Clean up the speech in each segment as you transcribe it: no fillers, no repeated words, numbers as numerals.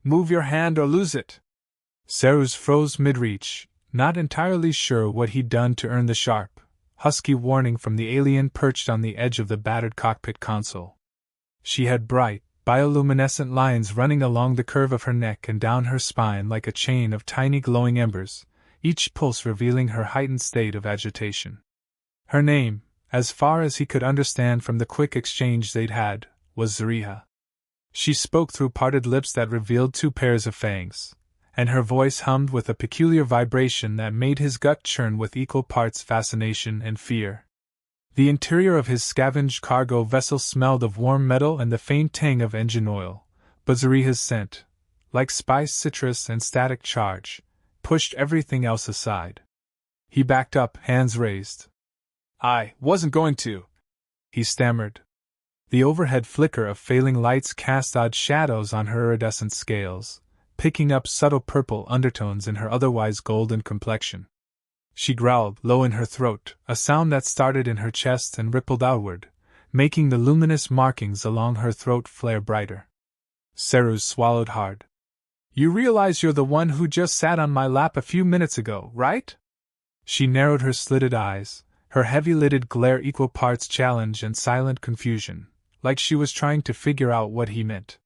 Move your hand or lose it. Cerus froze mid-reach, not entirely sure what he'd done to earn the sharp, husky warning from the alien perched on the edge of the battered cockpit console. She had bright, bioluminescent lines running along the curve of her neck and down her spine like a chain of tiny glowing embers, each pulse revealing her heightened state of agitation. Her name, as far as he could understand from the quick exchange they'd had, was Zariha. She spoke through parted lips that revealed two pairs of fangs, and her voice hummed with a peculiar vibration that made his gut churn with equal parts fascination and fear. The interior of his scavenged cargo vessel smelled of warm metal and the faint tang of engine oil, but Zariha's scent, like spiced citrus and static charge, pushed everything else aside. He backed up, hands raised. "I wasn't going to," he stammered. The overhead flicker of failing lights cast odd shadows on her iridescent scales, picking up subtle purple undertones in her otherwise golden complexion. She growled, low in her throat, a sound that started in her chest and rippled outward, making the luminous markings along her throat flare brighter. Cerus swallowed hard. "You realize you're the one who just sat on my lap a few minutes ago, right?" She narrowed her slitted eyes, her heavy-lidded glare equal parts challenge and silent confusion, like she was trying to figure out what he meant.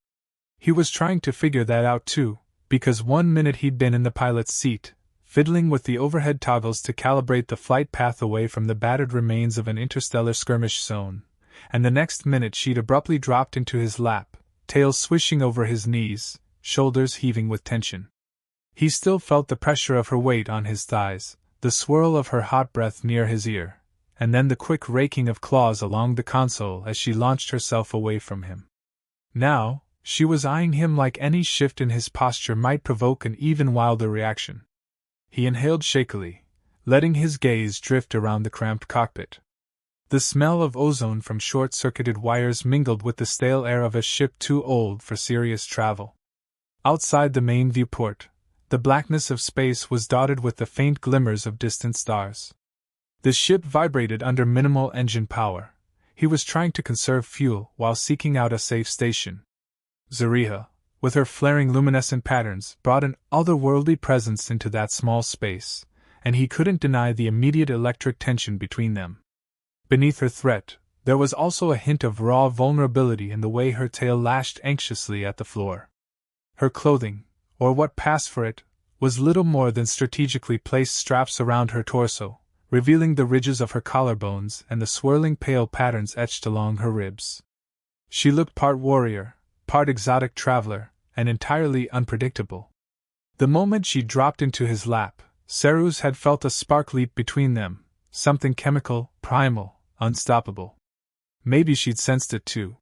He was trying to figure that out too, because 1 minute he'd been in the pilot's seat, fiddling with the overhead toggles to calibrate the flight path away from the battered remains of an interstellar skirmish zone, and the next minute she'd abruptly dropped into his lap, tail swishing over his knees, shoulders heaving with tension. He still felt the pressure of her weight on his thighs, the swirl of her hot breath near his ear, and then the quick raking of claws along the console as she launched herself away from him. Now, she was eyeing him like any shift in his posture might provoke an even wilder reaction. He inhaled shakily, letting his gaze drift around the cramped cockpit. The smell of ozone from short-circuited wires mingled with the stale air of a ship too old for serious travel. Outside the main viewport, the blackness of space was dotted with the faint glimmers of distant stars. The ship vibrated under minimal engine power. He was trying to conserve fuel while seeking out a safe station. Zariha, with her flaring luminescent patterns, brought an otherworldly presence into that small space, and he couldn't deny the immediate electric tension between them. Beneath her threat, there was also a hint of raw vulnerability in the way her tail lashed anxiously at the floor. Her clothing, or what passed for it, was little more than strategically placed straps around her torso, revealing the ridges of her collarbones and the swirling pale patterns etched along her ribs. She looked part warrior, part exotic traveler, and entirely unpredictable. The moment she dropped into his lap, Cerus had felt a spark leap between them, something chemical, primal, unstoppable. Maybe she'd sensed it too.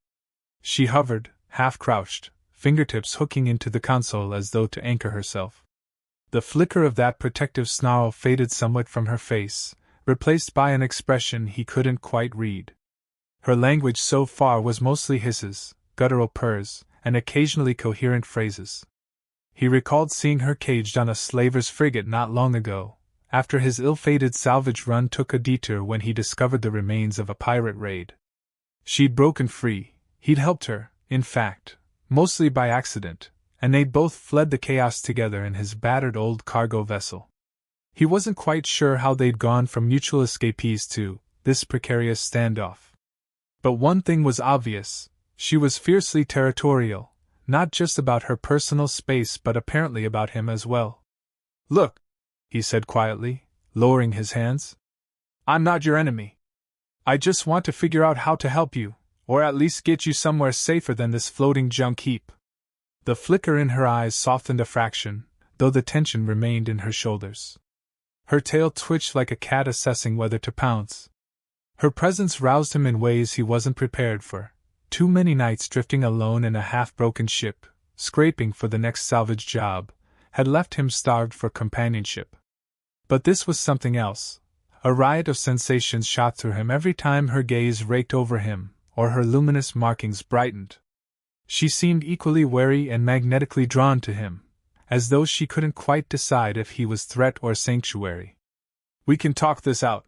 She hovered, half-crouched, fingertips hooking into the console as though to anchor herself. The flicker of that protective snarl faded somewhat from her face, replaced by an expression he couldn't quite read. Her language so far was mostly hisses, guttural purrs, and occasionally coherent phrases. He recalled seeing her caged on a slaver's frigate not long ago, after his ill-fated salvage run took a detour when he discovered the remains of a pirate raid. She'd broken free, he'd helped her, in fact, mostly by accident, and they'd both fled the chaos together in his battered old cargo vessel. He wasn't quite sure how they'd gone from mutual escapees to this precarious standoff. But one thing was obvious: she was fiercely territorial, not just about her personal space but apparently about him as well. "Look," he said quietly, lowering his hands. "I'm not your enemy. I just want to figure out how to help you, or at least get you somewhere safer than this floating junk heap." The flicker in her eyes softened a fraction, though the tension remained in her shoulders. Her tail twitched like a cat assessing whether to pounce. Her presence roused him in ways he wasn't prepared for. Too many nights drifting alone in a half-broken ship, scraping for the next salvage job, had left him starved for companionship. But this was something else. A riot of sensations shot through him every time her gaze raked over him, or her luminous markings brightened. She seemed equally wary and magnetically drawn to him, as though she couldn't quite decide if he was threat or sanctuary. "We can talk this out,"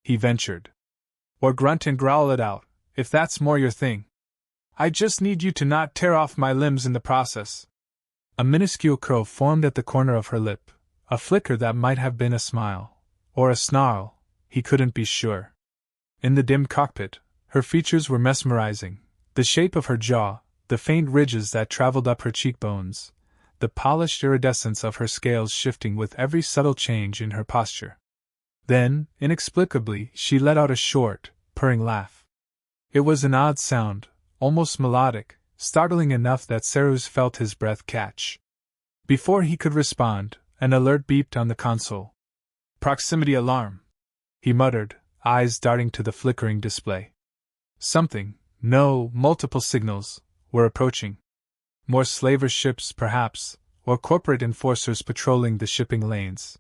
he ventured. "Or grunt and growl it out, if that's more your thing. I just need you to not tear off my limbs in the process." A minuscule curl formed at the corner of her lip, a flicker that might have been a smile, or a snarl, he couldn't be sure. In the dim cockpit, her features were mesmerizing, the shape of her jaw, the faint ridges that traveled up her cheekbones, the polished iridescence of her scales shifting with every subtle change in her posture. Then, inexplicably, she let out a short, purring laugh. It was an odd sound, almost melodic, startling enough that Seruz felt his breath catch. Before he could respond, an alert beeped on the console. "Proximity alarm," he muttered, eyes darting to the flickering display. Something, no, multiple signals, were approaching. More slaver ships, perhaps, or corporate enforcers patrolling the shipping lanes.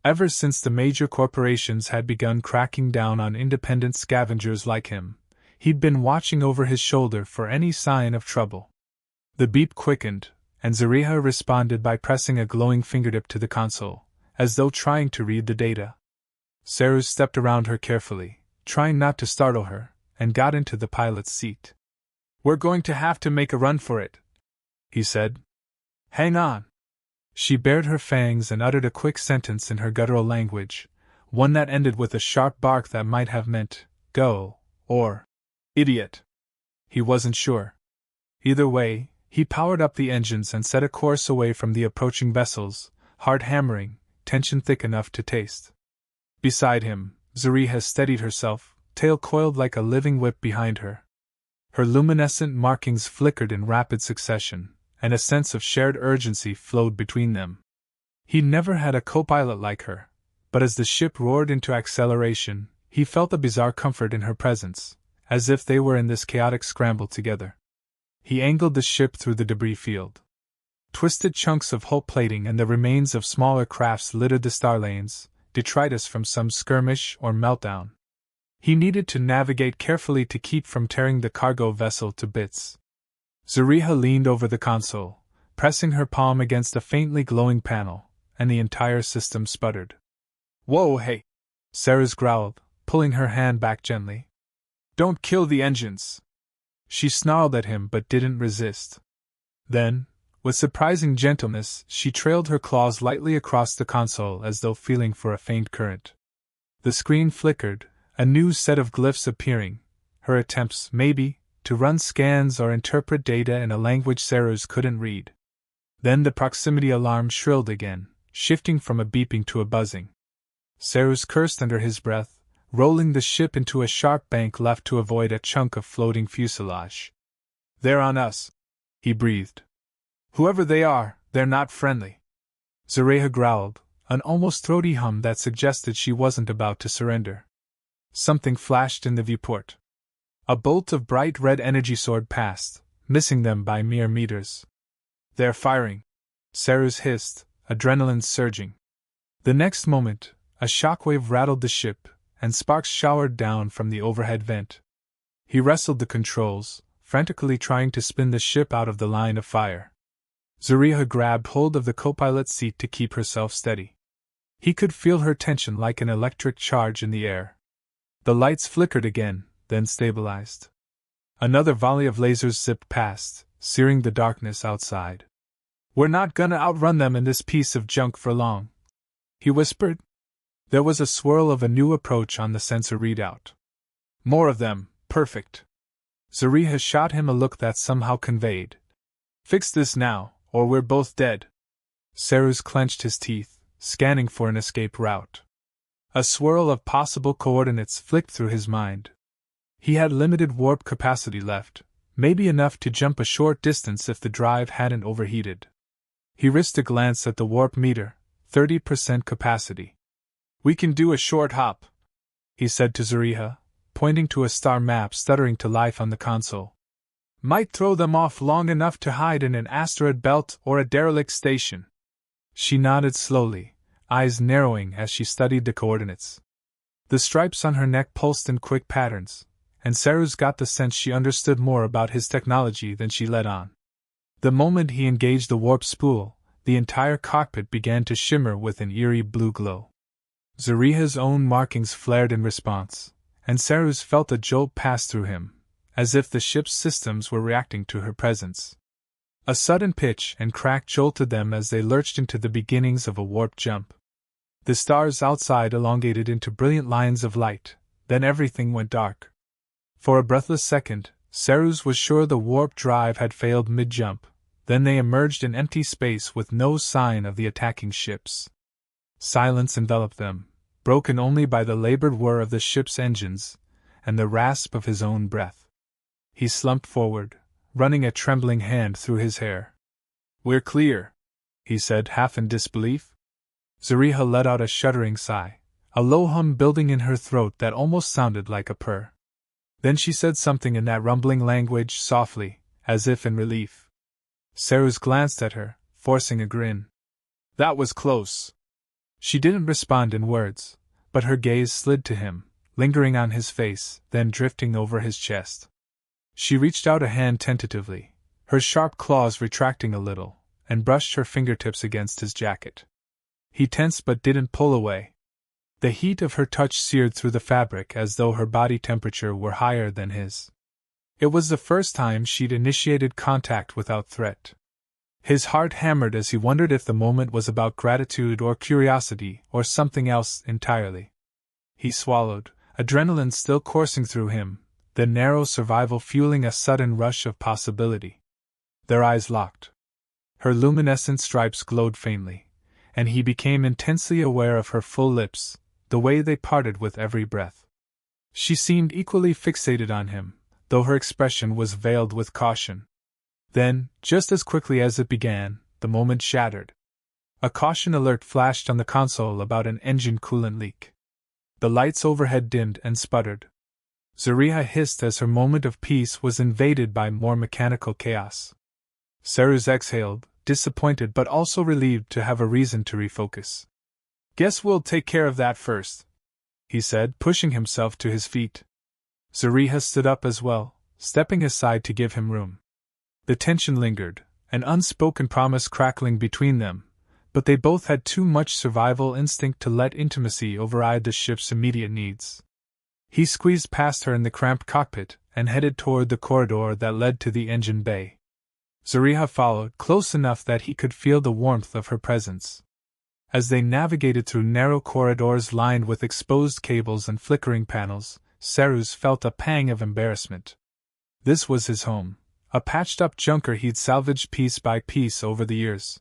Ever since the major corporations had begun cracking down on independent scavengers like him, he'd been watching over his shoulder for any sign of trouble. The beep quickened, and Zariha responded by pressing a glowing fingertip to the console, as though trying to read the data. Seruz stepped around her carefully, trying not to startle her, and got into the pilot's seat. "We're going to have to make a run for it," he said. "Hang on." She bared her fangs and uttered a quick sentence in her guttural language, one that ended with a sharp bark that might have meant, "Go," or, "Idiot." He wasn't sure. Either way, he powered up the engines and set a course away from the approaching vessels, heart hammering, tension thick enough to taste. Beside him, Zariha steadied herself, tail coiled like a living whip behind her. Her luminescent markings flickered in rapid succession, and a sense of shared urgency flowed between them. He'd never had a co-pilot like her, but as the ship roared into acceleration, he felt a bizarre comfort in her presence, as if they were in this chaotic scramble together. He angled the ship through the debris field. Twisted chunks of hull plating and the remains of smaller crafts littered the star lanes, detritus from some skirmish or meltdown. He needed to navigate carefully to keep from tearing the cargo vessel to bits. Zariha leaned over the console, pressing her palm against a faintly glowing panel, and the entire system sputtered. "Whoa, hey!" Seruz growled, pulling her hand back gently. "Don't kill the engines!" She snarled at him but didn't resist. Then, with surprising gentleness, she trailed her claws lightly across the console as though feeling for a faint current. The screen flickered, a new set of glyphs appearing, her attempts, maybe, to run scans or interpret data in a language Seruz couldn't read. Then the proximity alarm shrilled again, shifting from a beeping to a buzzing. Seruz cursed under his breath, rolling the ship into a sharp bank left to avoid a chunk of floating fuselage. "They're on us," he breathed. "Whoever they are, they're not friendly." Zariha growled, an almost throaty hum that suggested she wasn't about to surrender. Something flashed in the viewport. A bolt of bright red energy soared past, missing them by mere meters. "They're firing," Seruz hissed, adrenaline surging. The next moment, a shockwave rattled the ship, and sparks showered down from the overhead vent. He wrestled the controls, frantically trying to spin the ship out of the line of fire. Zariha grabbed hold of the co-pilot's seat to keep herself steady. He could feel her tension like an electric charge in the air. The lights flickered again, then stabilized. Another volley of lasers zipped past, searing the darkness outside. "We're not gonna outrun them in this piece of junk for long," he whispered. There was a swirl of a new approach on the sensor readout. "More of them, perfect." Zariha shot him a look that somehow conveyed, "Fix this now, or we're both dead." Seruz clenched his teeth, scanning for an escape route. A swirl of possible coordinates flicked through his mind. He had limited warp capacity left, maybe enough to jump a short distance if the drive hadn't overheated. He risked a glance at the warp meter, 30% capacity. "We can do a short hop," he said to Zariha, pointing to a star map stuttering to life on the console. "Might throw them off long enough to hide in an asteroid belt or a derelict station." She nodded slowly, eyes narrowing as she studied the coordinates. The stripes on her neck pulsed in quick patterns, and Seruz got the sense she understood more about his technology than she let on. The moment he engaged the warp spool, the entire cockpit began to shimmer with an eerie blue glow. Zariha's own markings flared in response, and Seruz felt a jolt pass through him, as if the ship's systems were reacting to her presence. A sudden pitch and crack jolted them as they lurched into the beginnings of a warp jump. The stars outside elongated into brilliant lines of light, then everything went dark. For a breathless second, Seruz was sure the warp drive had failed mid-jump, then they emerged in empty space with no sign of the attacking ships. Silence enveloped them, broken only by the labored whir of the ship's engines and the rasp of his own breath. He slumped forward, running a trembling hand through his hair. "We're clear," he said, half in disbelief. Zariha let out a shuddering sigh, a low hum building in her throat that almost sounded like a purr. Then she said something in that rumbling language softly, as if in relief. Seruz glanced at her, forcing a grin. "That was close." She didn't respond in words, but her gaze slid to him, lingering on his face, then drifting over his chest. She reached out a hand tentatively, her sharp claws retracting a little, and brushed her fingertips against his jacket. He tensed but didn't pull away. The heat of her touch seared through the fabric as though her body temperature were higher than his. It was the first time she'd initiated contact without threat. His heart hammered as he wondered if the moment was about gratitude or curiosity or something else entirely. He swallowed, adrenaline still coursing through him, the narrow survival fueling a sudden rush of possibility. Their eyes locked. Her luminescent stripes glowed faintly, and he became intensely aware of her full lips, the way they parted with every breath. She seemed equally fixated on him, though her expression was veiled with caution. Then, just as quickly as it began, the moment shattered. A caution alert flashed on the console about an engine coolant leak. The lights overhead dimmed and sputtered. Zariha hissed as her moment of peace was invaded by more mechanical chaos. Seruz exhaled, disappointed but also relieved to have a reason to refocus. "Guess we'll take care of that first," he said, pushing himself to his feet. Zariha stood up as well, stepping aside to give him room. The tension lingered, an unspoken promise crackling between them, but they both had too much survival instinct to let intimacy override the ship's immediate needs. He squeezed past her in the cramped cockpit and headed toward the corridor that led to the engine bay. Zariha followed, close enough that he could feel the warmth of her presence. As they navigated through narrow corridors lined with exposed cables and flickering panels, Seruz felt a pang of embarrassment. This was his home, a patched-up junker he'd salvaged piece by piece over the years.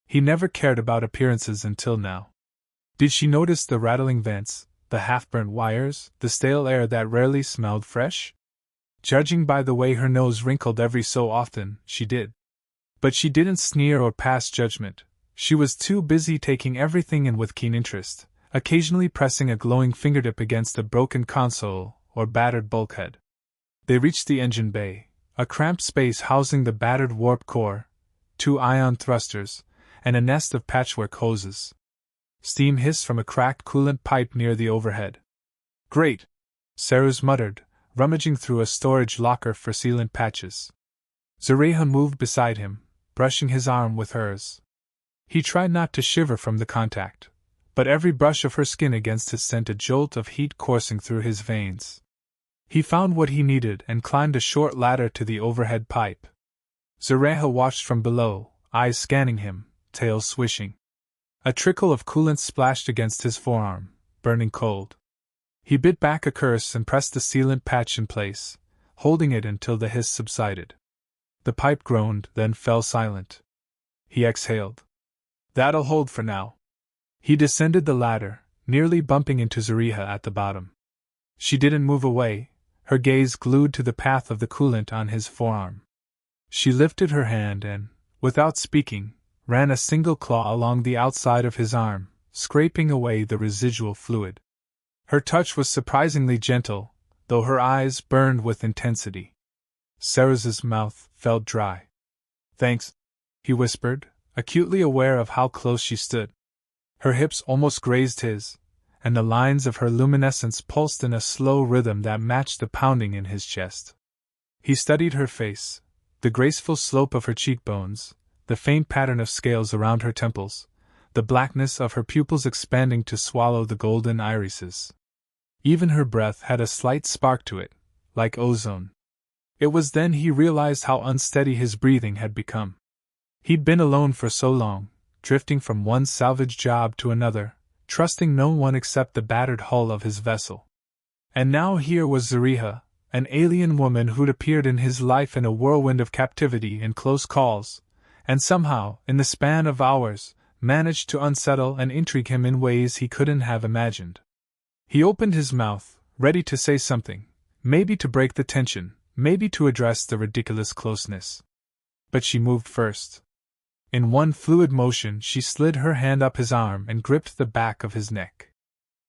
He never cared about appearances until now. Did she notice the rattling vents, the half-burnt wires, the stale air that rarely smelled fresh? Judging by the way her nose wrinkled every so often, she did. But she didn't sneer or pass judgment. She was too busy taking everything in with keen interest, occasionally pressing a glowing fingertip against a broken console or battered bulkhead. They reached the engine bay, a cramped space housing the battered warp core, 2 ion thrusters, and a nest of patchwork hoses. Steam hissed from a cracked coolant pipe near the overhead. "Great," Seruz muttered, rummaging through a storage locker for sealant patches. Zariha moved beside him, brushing his arm with hers. He tried not to shiver from the contact, but every brush of her skin against his sent a jolt of heat coursing through his veins. He found what he needed and climbed a short ladder to the overhead pipe. Zariha watched from below, eyes scanning him, tail swishing. A trickle of coolant splashed against his forearm, burning cold. He bit back a curse and pressed the sealant patch in place, holding it until the hiss subsided. The pipe groaned, then fell silent. He exhaled. "That'll hold for now." He descended the ladder, nearly bumping into Zariha at the bottom. She didn't move away, her gaze glued to the path of the coolant on his forearm. She lifted her hand and, without speaking, ran a single claw along the outside of his arm, scraping away the residual fluid. Her touch was surprisingly gentle, though her eyes burned with intensity. Seruz's mouth felt dry. "Thanks," he whispered, acutely aware of how close she stood. Her hips almost grazed his, and the lines of her luminescence pulsed in a slow rhythm that matched the pounding in his chest. He studied her face, the graceful slope of her cheekbones, the faint pattern of scales around her temples, the blackness of her pupils expanding to swallow the golden irises. Even her breath had a slight spark to it, like ozone. It was then he realized how unsteady his breathing had become. He'd been alone for so long, drifting from one salvage job to another, trusting no one except the battered hull of his vessel. And now here was Zariha, an alien woman who'd appeared in his life in a whirlwind of captivity and close calls, and somehow, in the span of hours, managed to unsettle and intrigue him in ways he couldn't have imagined. He opened his mouth, ready to say something, maybe to break the tension, maybe to address the ridiculous closeness. But she moved first. In one fluid motion she slid her hand up his arm and gripped the back of his neck.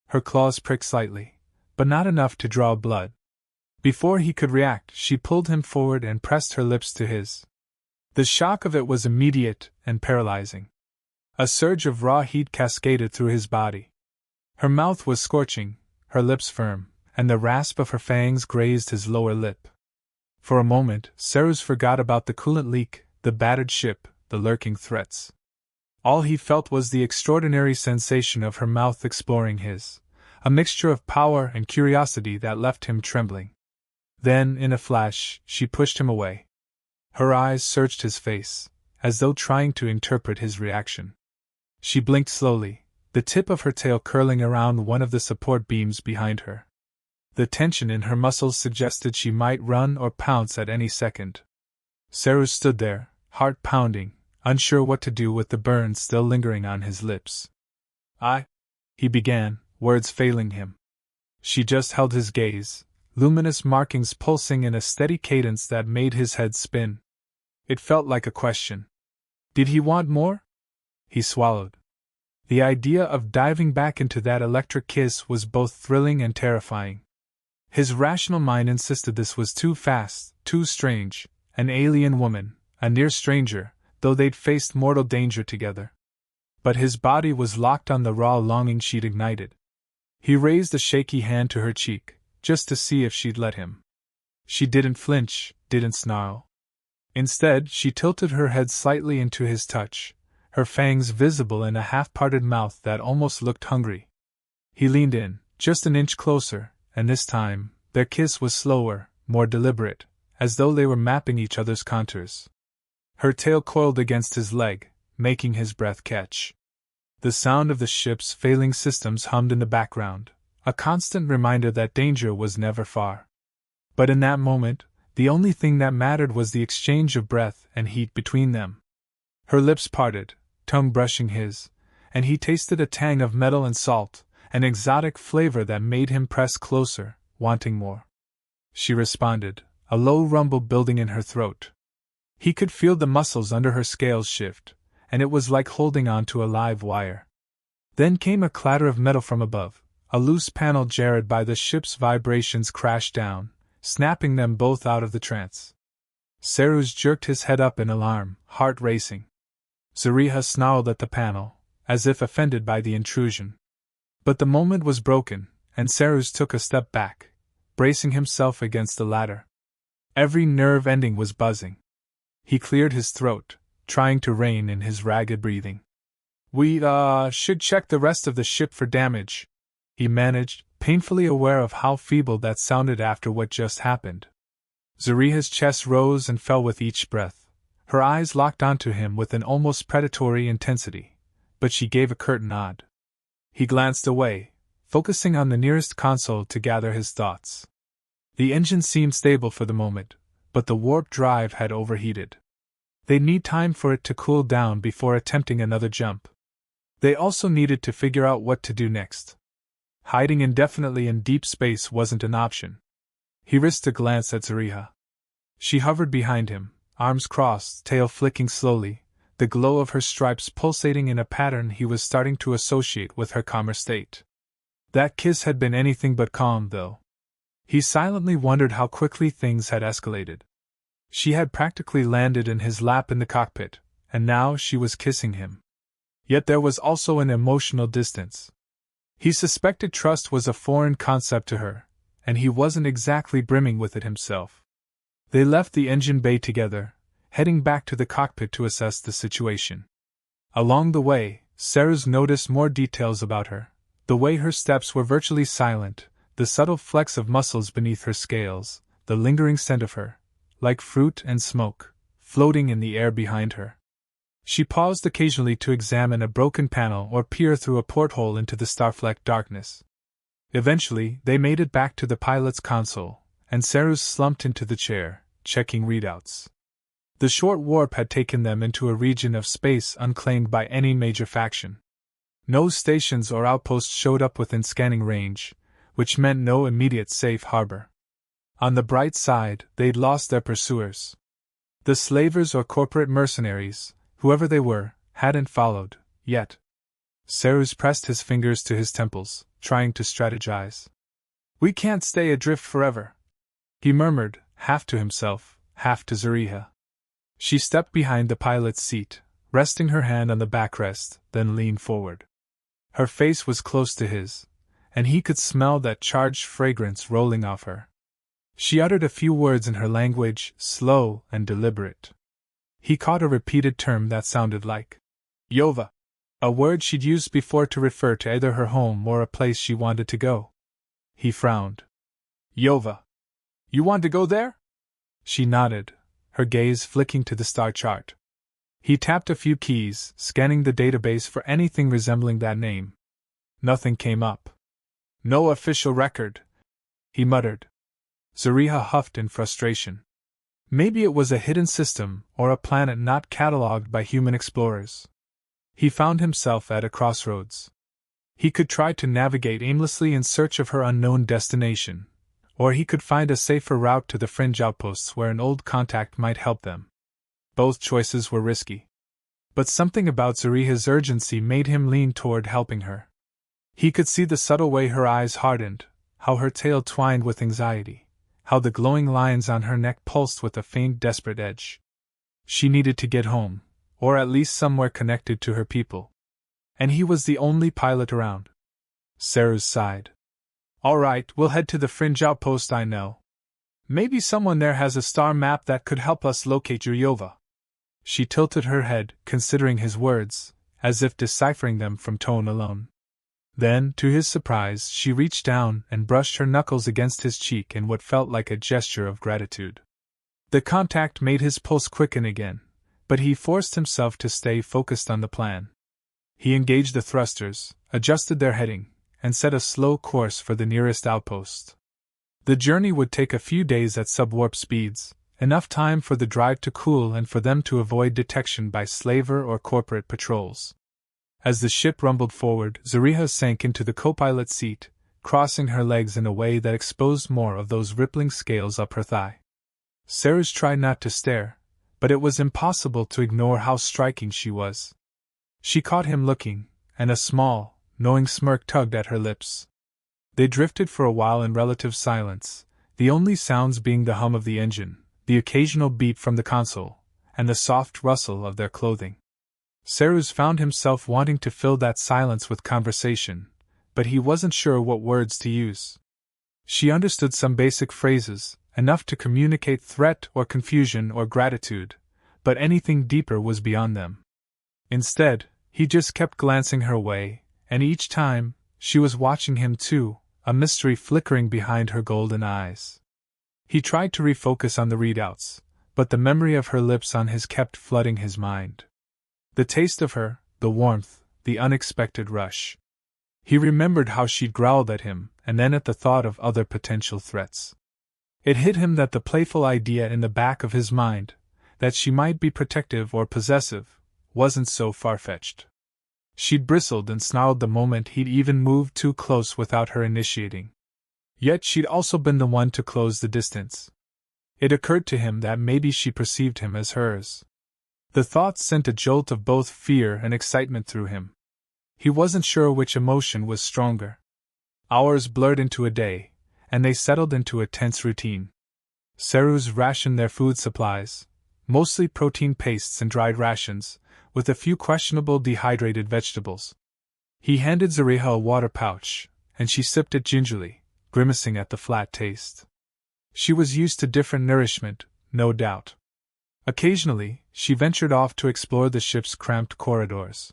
Her claws pricked slightly, but not enough to draw blood. Before he could react, she pulled him forward and pressed her lips to his. The shock of it was immediate and paralyzing. A surge of raw heat cascaded through his body. Her mouth was scorching, her lips firm, and the rasp of her fangs grazed his lower lip. For a moment, Seruz forgot about the coolant leak, the battered ship, the lurking threats. All he felt was the extraordinary sensation of her mouth exploring his, a mixture of power and curiosity that left him trembling. Then, in a flash, she pushed him away. Her eyes searched his face, as though trying to interpret his reaction. She blinked slowly, the tip of her tail curling around one of the support beams behind her. The tension in her muscles suggested she might run or pounce at any second. Seruz stood there, heart pounding, unsure what to do with the burn still lingering on his lips. He began, words failing him. She just held his gaze, luminous markings pulsing in a steady cadence that made his head spin. It felt like a question. Did he want more? He swallowed. The idea of diving back into that electric kiss was both thrilling and terrifying. His rational mind insisted this was too fast, too strange, an alien woman, a near stranger, though they'd faced mortal danger together. But his body was locked on the raw longing she'd ignited. He raised a shaky hand to her cheek, just to see if she'd let him. She didn't flinch, didn't snarl. Instead, she tilted her head slightly into his touch, her fangs visible in a half-parted mouth that almost looked hungry. He leaned in, just an inch closer, and this time, their kiss was slower, more deliberate, as though they were mapping each other's contours. Her tail coiled against his leg, making his breath catch. The sound of the ship's failing systems hummed in the background, a constant reminder that danger was never far. But in that moment, the only thing that mattered was the exchange of breath and heat between them. Her lips parted, tongue brushing his, and he tasted a tang of metal and salt, an exotic flavor that made him press closer, wanting more. She responded, a low rumble building in her throat. He could feel the muscles under her scales shift, and it was like holding on to a live wire. Then came a clatter of metal from above. A loose panel jarred by the ship's vibrations crashed down, snapping them both out of the trance. Seruz jerked his head up in alarm, heart racing. Zariha snarled at the panel, as if offended by the intrusion. But the moment was broken, and Seruz took a step back, bracing himself against the ladder. Every nerve ending was buzzing. He cleared his throat, trying to rein in his ragged breathing. We, should check the rest of the ship for damage, he managed, painfully aware of how feeble that sounded after what just happened. Zariha's chest rose and fell with each breath, her eyes locked onto him with an almost predatory intensity, but she gave a curt nod. He glanced away, focusing on the nearest console to gather his thoughts. The engine seemed stable for the moment, but the warp drive had overheated. They'd need time for it to cool down before attempting another jump. They also needed to figure out what to do next. Hiding indefinitely in deep space wasn't an option. He risked a glance at Zariha. She hovered behind him, arms crossed, tail flicking slowly, the glow of her stripes pulsating in a pattern he was starting to associate with her calmer state. That kiss had been anything but calm, though. He silently wondered how quickly things had escalated. She had practically landed in his lap in the cockpit, and now she was kissing him. Yet there was also an emotional distance. He suspected trust was a foreign concept to her, and he wasn't exactly brimming with it himself. They left the engine bay together, heading back to the cockpit to assess the situation. Along the way, Seruz noticed more details about her, the way her steps were virtually silent, the subtle flex of muscles beneath her scales, the lingering scent of her, like fruit and smoke, floating in the air behind her. She paused occasionally to examine a broken panel or peer through a porthole into the star-flecked darkness. Eventually, they made it back to the pilot's console, and Cerus slumped into the chair, checking readouts. The short warp had taken them into a region of space unclaimed by any major faction. No stations or outposts showed up within scanning range, which meant no immediate safe harbor. On the bright side, they'd lost their pursuers. The slavers or corporate mercenaries, whoever they were, hadn't followed, yet. Cerus pressed his fingers to his temples, trying to strategize. "We can't stay adrift forever," he murmured, half to himself, half to Zariha. She stepped behind the pilot's seat, resting her hand on the backrest, then leaned forward. Her face was close to his, and he could smell that charged fragrance rolling off her. She uttered a few words in her language, slow and deliberate. He caught a repeated term that sounded like Yova, a word she'd used before to refer to either her home or a place she wanted to go. He frowned. "Yova. You want to go there?" She nodded, her gaze flicking to the star chart. He tapped a few keys, scanning the database for anything resembling that name. Nothing came up. "No official record," he muttered. Zariha huffed in frustration. Maybe it was a hidden system or a planet not catalogued by human explorers. He found himself at a crossroads. He could try to navigate aimlessly in search of her unknown destination, or he could find a safer route to the fringe outposts where an old contact might help them. Both choices were risky. But something about Zariha's urgency made him lean toward helping her. He could see the subtle way her eyes hardened, how her tail twined with anxiety, how the glowing lines on her neck pulsed with a faint, desperate edge. She needed to get home, or at least somewhere connected to her people. And he was the only pilot around. Cerus sighed. "All right, we'll head to the fringe outpost I know. Maybe someone there has a star map that could help us locate your Yova." She tilted her head, considering his words, as if deciphering them from tone alone. Then, to his surprise, she reached down and brushed her knuckles against his cheek in what felt like a gesture of gratitude. The contact made his pulse quicken again, but he forced himself to stay focused on the plan. He engaged the thrusters, adjusted their heading, and set a slow course for the nearest outpost. The journey would take a few days at subwarp speeds, enough time for the drive to cool and for them to avoid detection by slaver or corporate patrols. As the ship rumbled forward, Zariha sank into the co-pilot seat, crossing her legs in a way that exposed more of those rippling scales up her thigh. Cerus tried not to stare, but it was impossible to ignore how striking she was. She caught him looking, and a small, knowing smirk tugged at her lips. They drifted for a while in relative silence, the only sounds being the hum of the engine, the occasional beep from the console, and the soft rustle of their clothing. Cerus found himself wanting to fill that silence with conversation, but he wasn't sure what words to use. She understood some basic phrases, enough to communicate threat or confusion or gratitude, but anything deeper was beyond them. Instead, he just kept glancing her way, and each time, she was watching him too, a mystery flickering behind her golden eyes. He tried to refocus on the readouts, but the memory of her lips on his kept flooding his mind. The taste of her, the warmth, the unexpected rush. He remembered how she'd growled at him, and then at the thought of other potential threats. It hit him that the playful idea in the back of his mind, that she might be protective or possessive, wasn't so far-fetched. She'd bristled and snarled the moment he'd even moved too close without her initiating. Yet she'd also been the one to close the distance. It occurred to him that maybe she perceived him as hers. The thought sent a jolt of both fear and excitement through him. He wasn't sure which emotion was stronger. Hours blurred into a day, and they settled into a tense routine. Cerus rationed their food supplies, mostly protein pastes and dried rations, with a few questionable dehydrated vegetables. He handed Zariha a water pouch, and she sipped it gingerly, grimacing at the flat taste. She was used to different nourishment, no doubt. Occasionally, she ventured off to explore the ship's cramped corridors.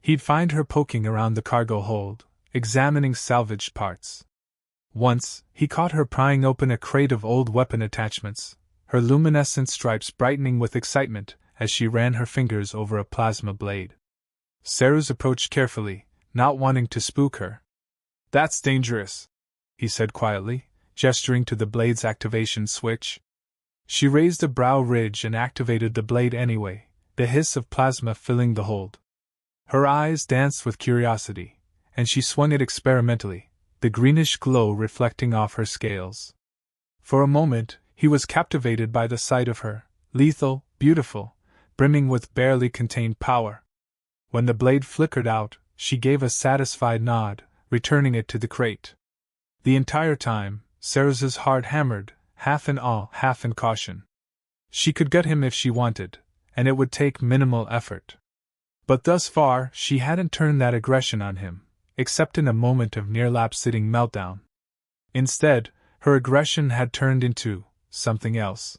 He'd find her poking around the cargo hold, examining salvaged parts. Once, he caught her prying open a crate of old weapon attachments, her luminescent stripes brightening with excitement as she ran her fingers over a plasma blade. Ceruz approached carefully, not wanting to spook her. "That's dangerous," he said quietly, gesturing to the blade's activation switch. She raised a brow ridge and activated the blade anyway, the hiss of plasma filling the hold. Her eyes danced with curiosity, and she swung it experimentally, the greenish glow reflecting off her scales. For a moment, he was captivated by the sight of her, lethal, beautiful, brimming with barely contained power. When the blade flickered out, she gave a satisfied nod, returning it to the crate. The entire time, Ceruz's heart hammered, half in awe, half in caution. She could gut him if she wanted, and it would take minimal effort. But thus far, she hadn't turned that aggression on him, except in a moment of near-lapse-sitting meltdown. Instead, her aggression had turned into something else.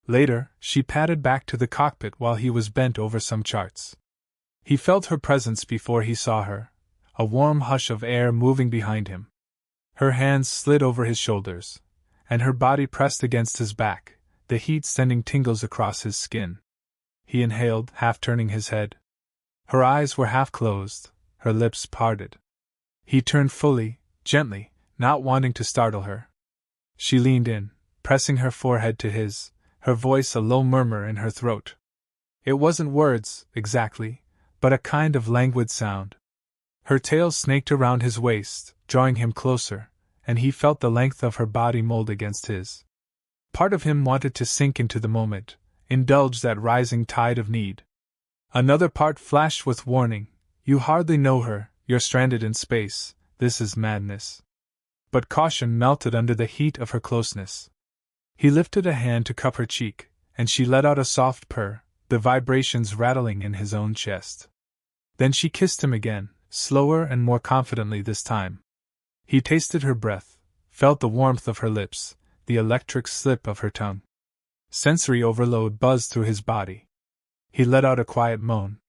Later, she padded back to the cockpit while he was bent over some charts. He felt her presence before he saw her, a warm hush of air moving behind him. Her hands slid over his shoulders, and her body pressed against his back, the heat sending tingles across his skin. He inhaled, half turning his head. Her eyes were half closed, her lips parted. He turned fully, gently, not wanting to startle her. She leaned in, pressing her forehead to his, her voice a low murmur in her throat. It wasn't words, exactly, but a kind of languid sound. Her tail snaked around his waist, drawing him closer, and he felt the length of her body mold against his. Part of him wanted to sink into the moment, indulge that rising tide of need. Another part flashed with warning, "You hardly know her, you're stranded in space, this is madness." But caution melted under the heat of her closeness. He lifted a hand to cup her cheek, and she let out a soft purr, the vibrations rattling in his own chest. Then she kissed him again, slower and more confidently this time. He tasted her breath, felt the warmth of her lips, the electric slip of her tongue. Sensory overload buzzed through his body. He let out a quiet moan.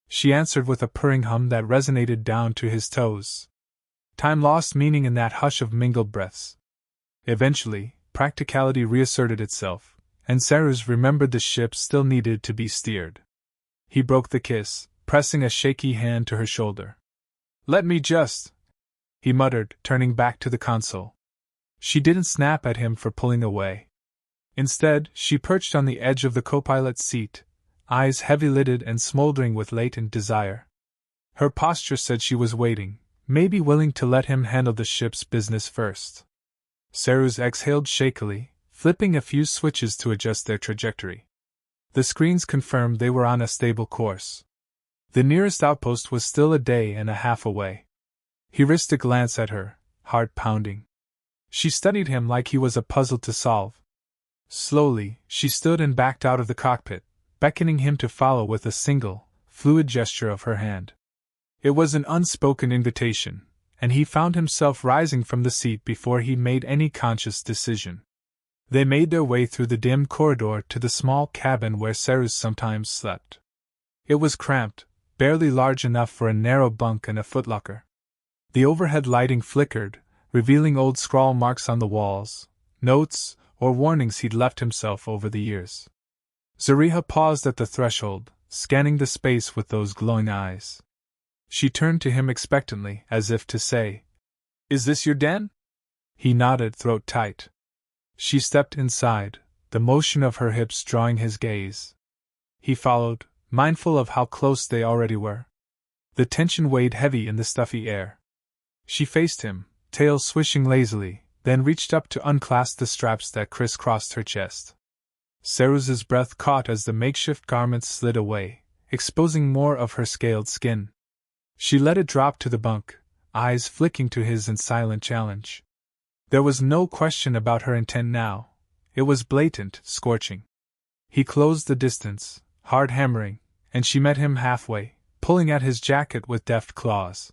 She answered with a purring hum that resonated down to his toes. Time lost meaning in that hush of mingled breaths. Eventually, practicality reasserted itself, and Ceruz remembered the ship still needed to be steered. He broke the kiss, pressing a shaky hand to her shoulder. "Let me just," he muttered, turning back to the console. She didn't snap at him for pulling away. Instead, she perched on the edge of the co-pilot's seat, eyes heavy-lidded and smoldering with latent desire. Her posture said she was waiting, maybe willing to let him handle the ship's business first. Ceruz exhaled shakily, flipping a few switches to adjust their trajectory. The screens confirmed they were on a stable course. The nearest outpost was still a day and a half away. He risked a glance at her, heart pounding. She studied him like he was a puzzle to solve. Slowly, she stood and backed out of the cockpit, beckoning him to follow with a single, fluid gesture of her hand. It was an unspoken invitation, and he found himself rising from the seat before he made any conscious decision. They made their way through the dim corridor to the small cabin where Ceruz sometimes slept. It was cramped, barely large enough for a narrow bunk and a footlocker. The overhead lighting flickered, revealing old scrawl marks on the walls, notes, or warnings he'd left himself over the years. Zariha paused at the threshold, scanning the space with those glowing eyes. She turned to him expectantly, as if to say, "Is this your den?" He nodded, throat tight. She stepped inside, the motion of her hips drawing his gaze. He followed, mindful of how close they already were. The tension weighed heavy in the stuffy air. She faced him, tail swishing lazily, then reached up to unclasp the straps that crisscrossed her chest. Ceruz's breath caught as the makeshift garments slid away, exposing more of her scaled skin. She let it drop to the bunk, eyes flicking to his in silent challenge. There was no question about her intent now. It was blatant, scorching. He closed the distance, hard hammering, and she met him halfway, pulling at his jacket with deft claws.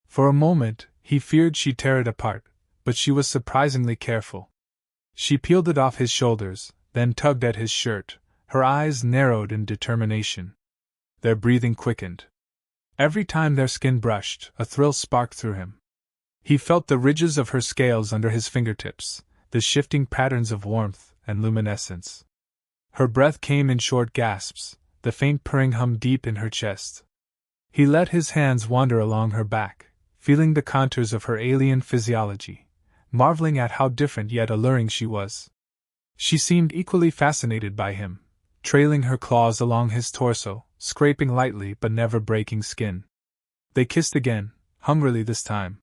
For a moment, he feared she'd tear it apart, but she was surprisingly careful. She peeled it off his shoulders, then tugged at his shirt, her eyes narrowed in determination. Their breathing quickened. Every time their skin brushed, a thrill sparked through him. He felt the ridges of her scales under his fingertips, the shifting patterns of warmth, and luminescence. Her breath came in short gasps, the faint purring hum deep in her chest. He let his hands wander along her back, feeling the contours of her alien physiology, marveling at how different yet alluring she was. She seemed equally fascinated by him, trailing her claws along his torso, scraping lightly but never breaking skin. They kissed again, hungrily this time.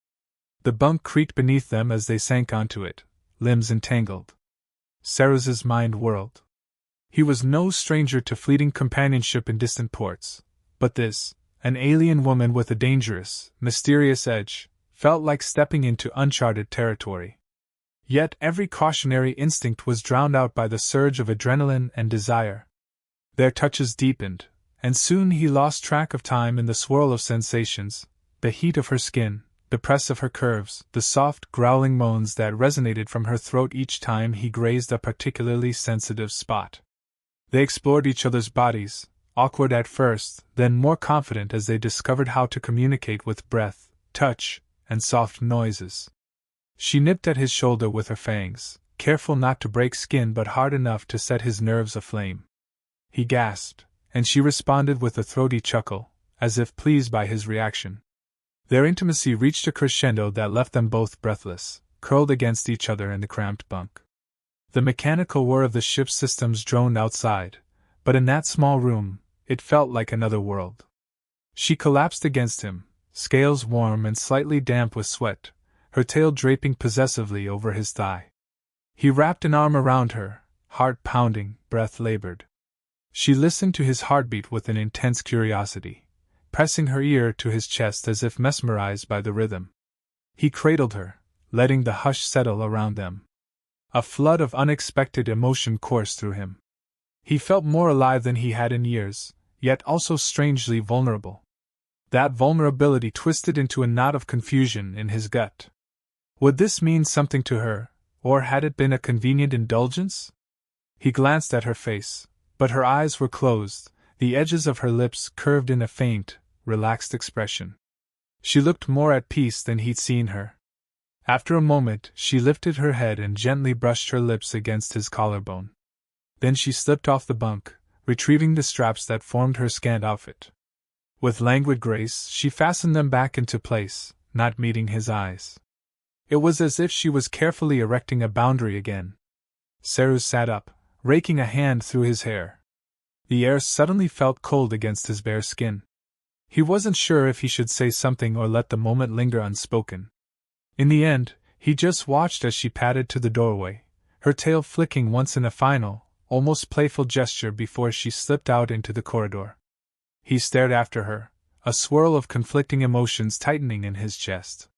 The bunk creaked beneath them as they sank onto it, limbs entangled. Seruz's mind whirled. He was no stranger to fleeting companionship in distant ports, but this, an alien woman with a dangerous, mysterious edge, felt like stepping into uncharted territory. Yet every cautionary instinct was drowned out by the surge of adrenaline and desire. Their touches deepened, and soon he lost track of time in the swirl of sensations, the heat of her skin, the press of her curves, the soft, growling moans that resonated from her throat each time he grazed a particularly sensitive spot. They explored each other's bodies, awkward at first, then more confident as they discovered how to communicate with breath, touch, and soft noises. She nipped at his shoulder with her fangs, careful not to break skin but hard enough to set his nerves aflame. He gasped, and she responded with a throaty chuckle, as if pleased by his reaction. Their intimacy reached a crescendo that left them both breathless, curled against each other in the cramped bunk. The mechanical whir of the ship's systems droned outside, but in that small room, it felt like another world. She collapsed against him, scales warm and slightly damp with sweat, her tail draping possessively over his thigh. He wrapped an arm around her, heart pounding, breath labored. She listened to his heartbeat with an intense curiosity, pressing her ear to his chest as if mesmerized by the rhythm. He cradled her, letting the hush settle around them. A flood of unexpected emotion coursed through him. He felt more alive than he had in years, yet also strangely vulnerable. That vulnerability twisted into a knot of confusion in his gut. Would this mean something to her, or had it been a convenient indulgence? He glanced at her face, but her eyes were closed, the edges of her lips curved in a faint, relaxed expression. She looked more at peace than he'd seen her. After a moment, she lifted her head and gently brushed her lips against his collarbone. Then she slipped off the bunk, retrieving the straps that formed her scant outfit. With languid grace, she fastened them back into place, not meeting his eyes. It was as if she was carefully erecting a boundary again. Seruz sat up, raking a hand through his hair. The air suddenly felt cold against his bare skin. He wasn't sure if he should say something or let the moment linger unspoken. In the end, he just watched as she padded to the doorway, her tail flicking once in a final, almost playful gesture before she slipped out into the corridor. He stared after her, a swirl of conflicting emotions tightening in his chest.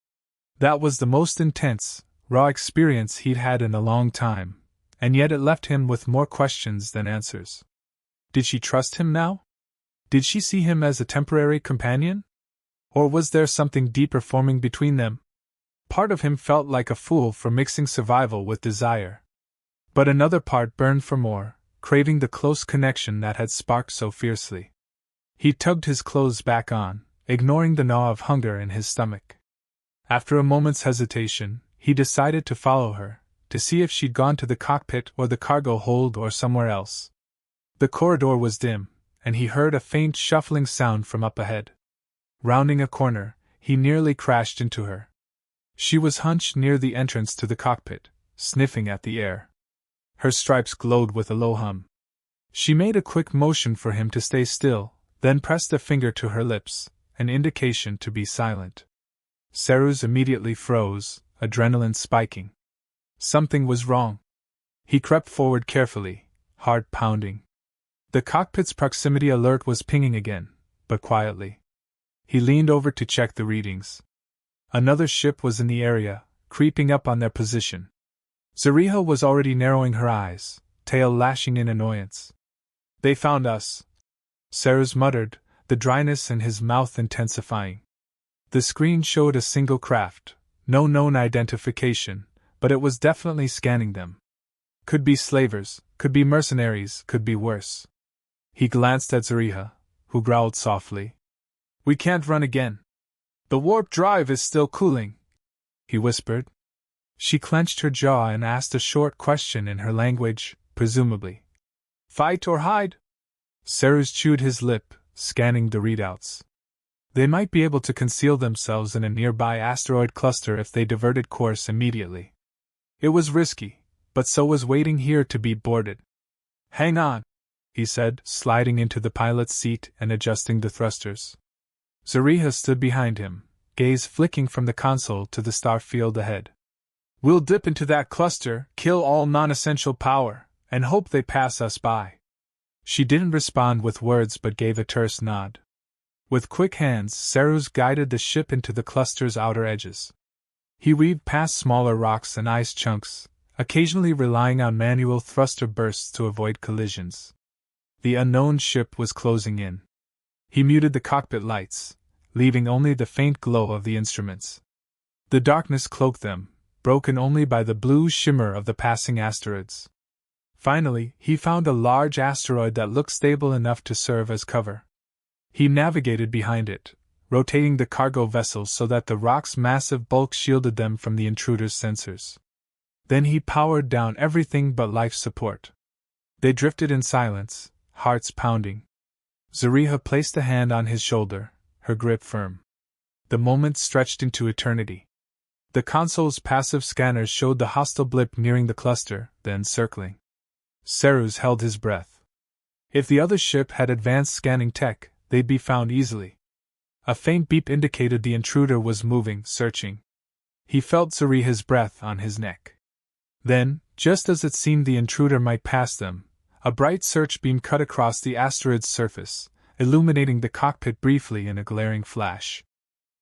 That was the most intense, raw experience he'd had in a long time, and yet it left him with more questions than answers. Did she trust him now? Did she see him as a temporary companion? Or was there something deeper forming between them? Part of him felt like a fool for mixing survival with desire. But another part burned for more, craving the close connection that had sparked so fiercely. He tugged his clothes back on, ignoring the gnaw of hunger in his stomach. After a moment's hesitation, he decided to follow her, to see if she'd gone to the cockpit or the cargo hold or somewhere else. The corridor was dim, and he heard a faint shuffling sound from up ahead. Rounding a corner, he nearly crashed into her. She was hunched near the entrance to the cockpit, sniffing at the air. Her stripes glowed with a low hum. She made a quick motion for him to stay still, then pressed a finger to her lips, an indication to be silent. Seruz immediately froze, adrenaline spiking. Something was wrong. He crept forward carefully, heart pounding. The cockpit's proximity alert was pinging again, but quietly. He leaned over to check the readings. Another ship was in the area, creeping up on their position. Zariha was already narrowing her eyes, tail lashing in annoyance. They found us, Seruz muttered, the dryness in his mouth intensifying. The screen showed a single craft, no known identification, but it was definitely scanning them. Could be slavers, could be mercenaries, could be worse. He glanced at Zariha, who growled softly. "We can't run again. The warp drive is still cooling," he whispered. She clenched her jaw and asked a short question in her language, presumably. Fight or hide? Seruz chewed his lip, scanning the readouts. They might be able to conceal themselves in a nearby asteroid cluster if they diverted course immediately. It was risky, but so was waiting here to be boarded. Hang on, he said, sliding into the pilot's seat and adjusting the thrusters. Zariha stood behind him, gaze flicking from the console to the star field ahead. We'll dip into that cluster, kill all non-essential power, and hope they pass us by. She didn't respond with words but gave a terse nod. With quick hands, Seruz guided the ship into the cluster's outer edges. He weaved past smaller rocks and ice chunks, occasionally relying on manual thruster bursts to avoid collisions. The unknown ship was closing in. He muted the cockpit lights, leaving only the faint glow of the instruments. The darkness cloaked them, broken only by the blue shimmer of the passing asteroids. Finally, he found a large asteroid that looked stable enough to serve as cover. He navigated behind it, rotating the cargo vessels so that the rock's massive bulk shielded them from the intruder's sensors. Then he powered down everything but life support. They drifted in silence, hearts pounding. Zariha placed a hand on his shoulder, her grip firm. The moment stretched into eternity. The console's passive scanners showed the hostile blip nearing the cluster, then circling. Seruz held his breath. If the other ship had advanced scanning tech, they'd be found easily. A faint beep indicated the intruder was moving, searching. He felt Zariha's breath on his neck. Then, just as it seemed the intruder might pass them, a bright search beam cut across the asteroid's surface, illuminating the cockpit briefly in a glaring flash.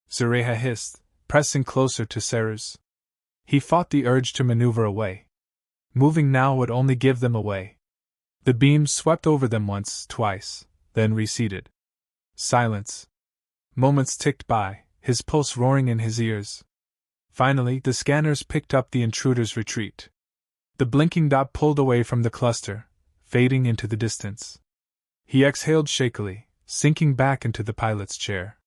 Zariha hissed, pressing closer to Seruz. He fought the urge to maneuver away. Moving now would only give them away. The beam swept over them once, twice, then receded. Silence. Moments ticked by, his pulse roaring in his ears. Finally, the scanners picked up the intruder's retreat. The blinking dot pulled away from the cluster, fading into the distance. He exhaled shakily, sinking back into the pilot's chair.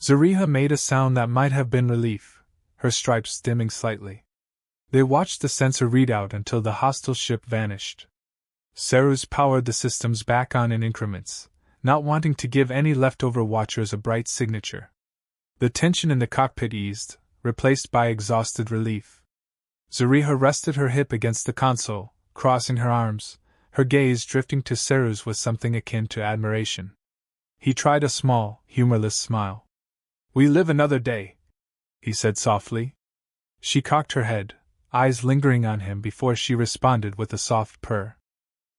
Zariha made a sound that might have been relief, her stripes dimming slightly. They watched the sensor readout until the hostile ship vanished. Seruz powered the systems back on in increments, not wanting to give any leftover watchers a bright signature. The tension in the cockpit eased, replaced by exhausted relief. Zariha rested her hip against the console, crossing her arms, her gaze drifting to Seruz with something akin to admiration. He tried a small, humorless smile. We live another day, he said softly. She cocked her head, eyes lingering on him before she responded with a soft purr.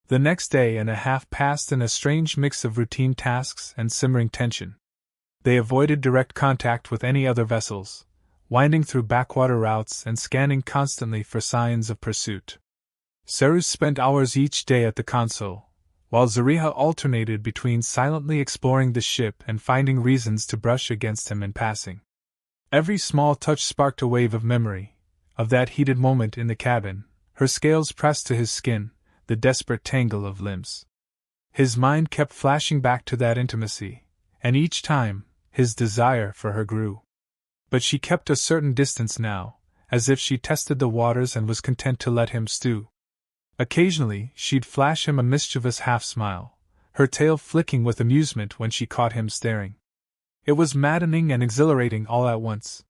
The next day and a half passed in a strange mix of routine tasks and simmering tension. They avoided direct contact with any other vessels, winding through backwater routes and scanning constantly for signs of pursuit. Seruz spent hours each day at the console, while Zariha alternated between silently exploring the ship and finding reasons to brush against him in passing. Every small touch sparked a wave of memory, of that heated moment in the cabin, her scales pressed to his skin, the desperate tangle of limbs. His mind kept flashing back to that intimacy, and each time, his desire for her grew. But she kept a certain distance now, as if she tested the waters and was content to let him stew. Occasionally, she'd flash him a mischievous half-smile, her tail flicking with amusement when she caught him staring. It was maddening and exhilarating all at once.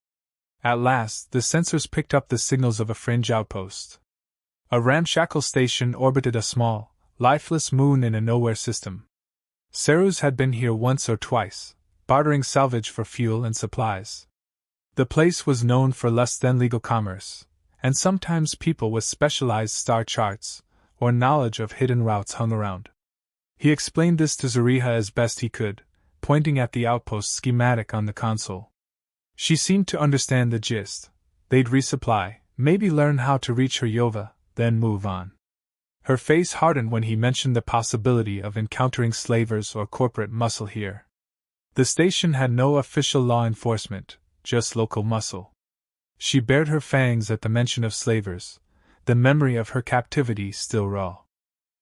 At last, the sensors picked up the signals of a fringe outpost. A ramshackle station orbited a small, lifeless moon in a nowhere system. Seruz had been here once or twice, bartering salvage for fuel and supplies. The place was known for less than legal commerce, and sometimes people with specialized star charts or knowledge of hidden routes hung around. He explained this to Zariha as best he could, pointing at the outpost schematic on the console. She seemed to understand the gist. They'd resupply, maybe learn how to reach her Yova, then move on. Her face hardened when he mentioned the possibility of encountering slavers or corporate muscle here. The station had no official law enforcement, just local muscle. She bared her fangs at the mention of slavers, the memory of her captivity still raw.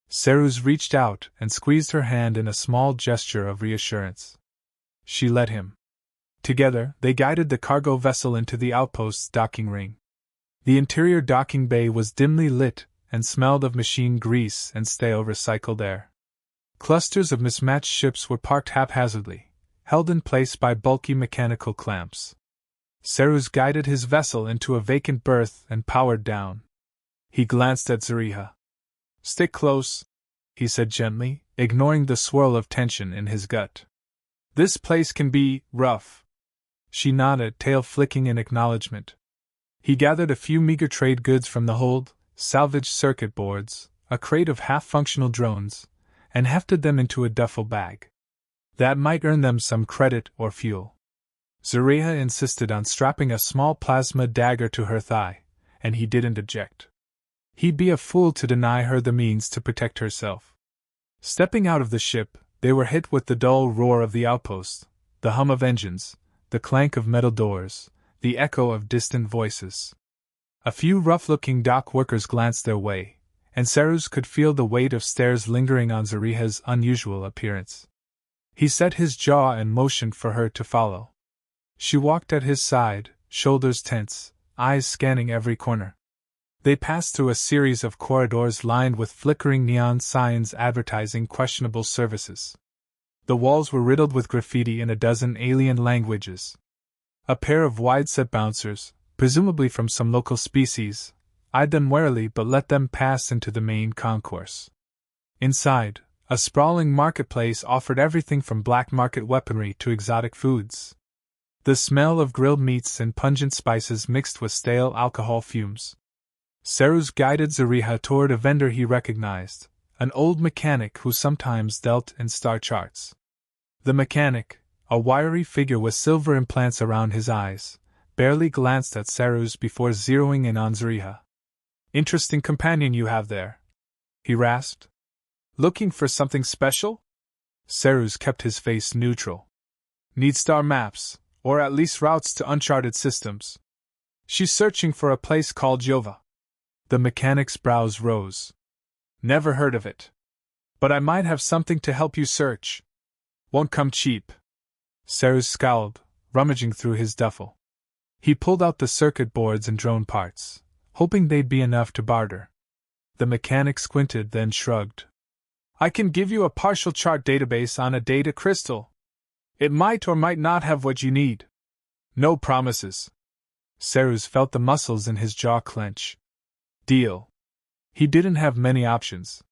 Seruz reached out and squeezed her hand in a small gesture of reassurance. She let him. Together, they guided the cargo vessel into the outpost's docking ring. The interior docking bay was dimly lit and smelled of machine grease and stale recycled air. Clusters of mismatched ships were parked haphazardly, held in place by bulky mechanical clamps. Seruz guided his vessel into a vacant berth and powered down. He glanced at Zariha. "Stick close," he said gently, ignoring the swirl of tension in his gut. "This place can be rough." She nodded, tail flicking in acknowledgement. He gathered a few meager trade goods from the hold, salvaged circuit boards, a crate of half-functional drones, and hefted them into a duffel bag. That might earn them some credit or fuel. Zariha insisted on strapping a small plasma dagger to her thigh, and he didn't object. He'd be a fool to deny her the means to protect herself. Stepping out of the ship, they were hit with the dull roar of the outpost, the hum of engines, the clank of metal doors, the echo of distant voices. A few rough-looking dock workers glanced their way, and Seruz could feel the weight of stares lingering on Zariha's unusual appearance. He set his jaw and motioned for her to follow. She walked at his side, shoulders tense, eyes scanning every corner. They passed through a series of corridors lined with flickering neon signs advertising questionable services. The walls were riddled with graffiti in a dozen alien languages. A pair of wide-set bouncers, presumably from some local species, eyed them warily but let them pass into the main concourse. Inside, a sprawling marketplace offered everything from black market weaponry to exotic foods. The smell of grilled meats and pungent spices mixed with stale alcohol fumes. Seruz guided Zariha toward a vendor he recognized, an old mechanic who sometimes dealt in star charts. The mechanic, a wiry figure with silver implants around his eyes, barely glanced at Seruz before zeroing in on Zariha. "Interesting companion you have there," he rasped. "Looking for something special?" Seruz kept his face neutral. "Need star maps, or at least routes to uncharted systems. She's searching for a place called Yova." The mechanic's brows rose. "Never heard of it. But I might have something to help you search. Won't come cheap." Seruz scowled, rummaging through his duffel. He pulled out the circuit boards and drone parts, hoping they'd be enough to barter. The mechanic squinted, then shrugged. "I can give you a partial chart database on a data crystal. It might or might not have what you need. No promises." Seruz felt the muscles in his jaw clench. "Deal." He didn't have many options.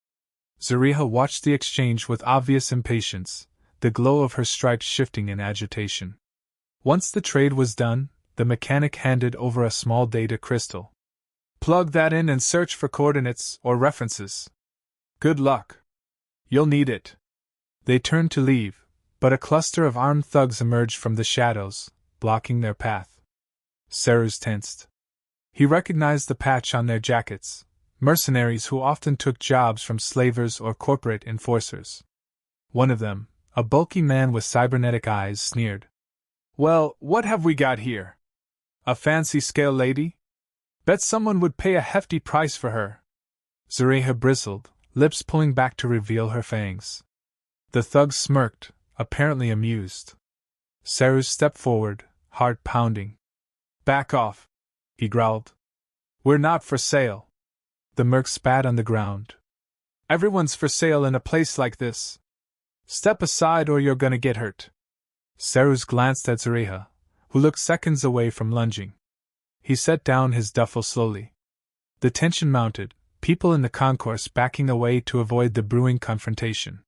Zariha watched the exchange with obvious impatience, the glow of her stripes shifting in agitation. Once the trade was done, the mechanic handed over a small data crystal. "Plug that in and search for coordinates or references. Good luck. You'll need it." They turned to leave, but a cluster of armed thugs emerged from the shadows, blocking their path. Seruz tensed. He recognized the patch on their jackets, mercenaries who often took jobs from slavers or corporate enforcers. One of them, a bulky man with cybernetic eyes, sneered. "Well, what have we got here? A fancy scale lady? Bet someone would pay a hefty price for her." Zariha bristled, lips pulling back to reveal her fangs. The thugs smirked, apparently amused. Seruz stepped forward, heart pounding. "Back off," he growled. "We're not for sale." The merc spat on the ground. "Everyone's for sale in a place like this. Step aside or you're gonna get hurt." Seruz glanced at Zariha, who looked seconds away from lunging. He set down his duffel slowly. The tension mounted, people in the concourse backing away to avoid the brewing confrontation.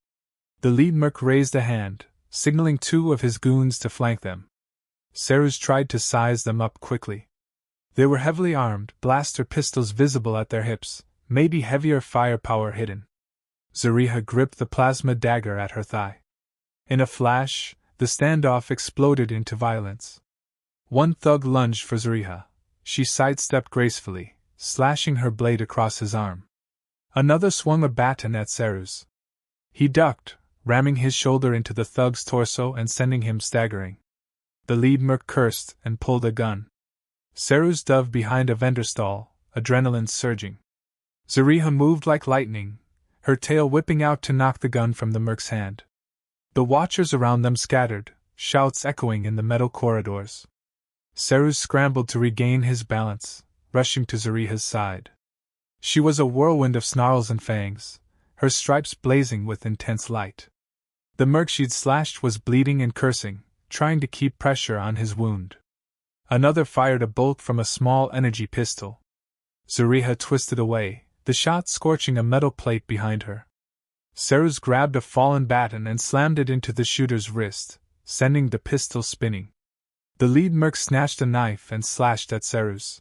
The lead merc raised a hand, signaling two of his goons to flank them. Seruz tried to size them up quickly. They were heavily armed, blaster pistols visible at their hips, maybe heavier firepower hidden. Zariha gripped the plasma dagger at her thigh. In a flash, the standoff exploded into violence. One thug lunged for Zariha. She sidestepped gracefully, slashing her blade across his arm. Another swung a baton at Seruz. He ducked, ramming his shoulder into the thug's torso and sending him staggering. The lead merc cursed and pulled a gun. Seruz dove behind a vendor stall, adrenaline surging. Zariha moved like lightning, her tail whipping out to knock the gun from the merc's hand. The watchers around them scattered, shouts echoing in the metal corridors. Seruz scrambled to regain his balance, rushing to Zariha's side. She was a whirlwind of snarls and fangs, her stripes blazing with intense light. The merc she'd slashed was bleeding and cursing, trying to keep pressure on his wound. Another fired a bolt from a small energy pistol. Zariha twisted away, the shot scorching a metal plate behind her. Seruz grabbed a fallen baton and slammed it into the shooter's wrist, sending the pistol spinning. The lead merc snatched a knife and slashed at Seruz.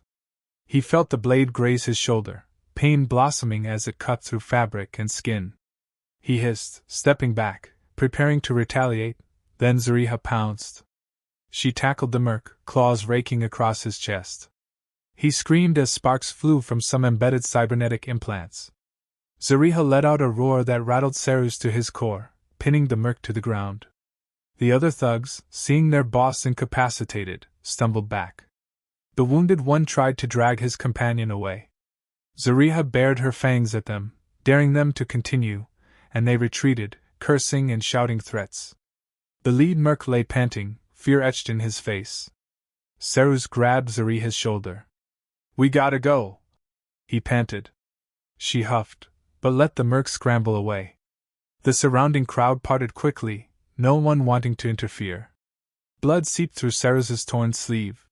He felt the blade graze his shoulder, pain blossoming as it cut through fabric and skin. He hissed, stepping back, preparing to retaliate, then Zariha pounced. She tackled the merc, claws raking across his chest. He screamed as sparks flew from some embedded cybernetic implants. Zariha let out a roar that rattled Seruz to his core, pinning the merc to the ground. The other thugs, seeing their boss incapacitated, stumbled back. The wounded one tried to drag his companion away. Zariha bared her fangs at them, daring them to continue, and they retreated, cursing and shouting threats. The lead merc lay panting, fear etched in his face. Seruz grabbed Zariha's shoulder. "We gotta go," he panted. She huffed, but let the merc scramble away. The surrounding crowd parted quickly, no one wanting to interfere. Blood seeped through Seruz's torn sleeve.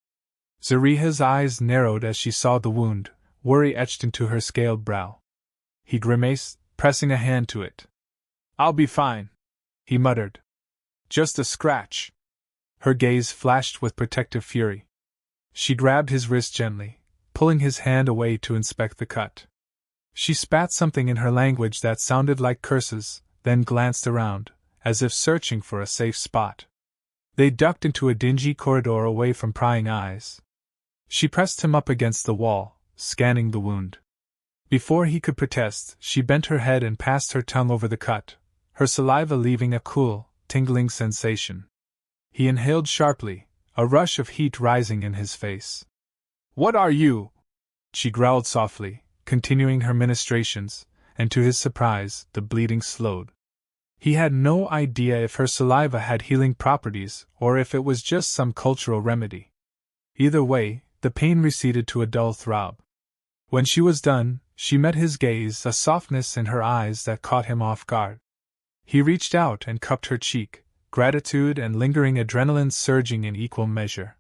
Zariha's eyes narrowed as she saw the wound, worry etched into her scaled brow. He grimaced, pressing a hand to it. "I'll be fine," he muttered. "Just a scratch." Her gaze flashed with protective fury. She grabbed his wrist gently, pulling his hand away to inspect the cut. She spat something in her language that sounded like curses, then glanced around, as if searching for a safe spot. They ducked into a dingy corridor away from prying eyes. She pressed him up against the wall, scanning the wound. Before he could protest, she bent her head and passed her tongue over the cut, her saliva leaving a cool, tingling sensation. He inhaled sharply, a rush of heat rising in his face. "What are you?" she growled softly, continuing her ministrations, and to his surprise, the bleeding slowed. He had no idea if her saliva had healing properties or if it was just some cultural remedy. Either way, the pain receded to a dull throb. When she was done, she met his gaze, a softness in her eyes that caught him off guard. He reached out and cupped her cheek, gratitude and lingering adrenaline surging in equal measure.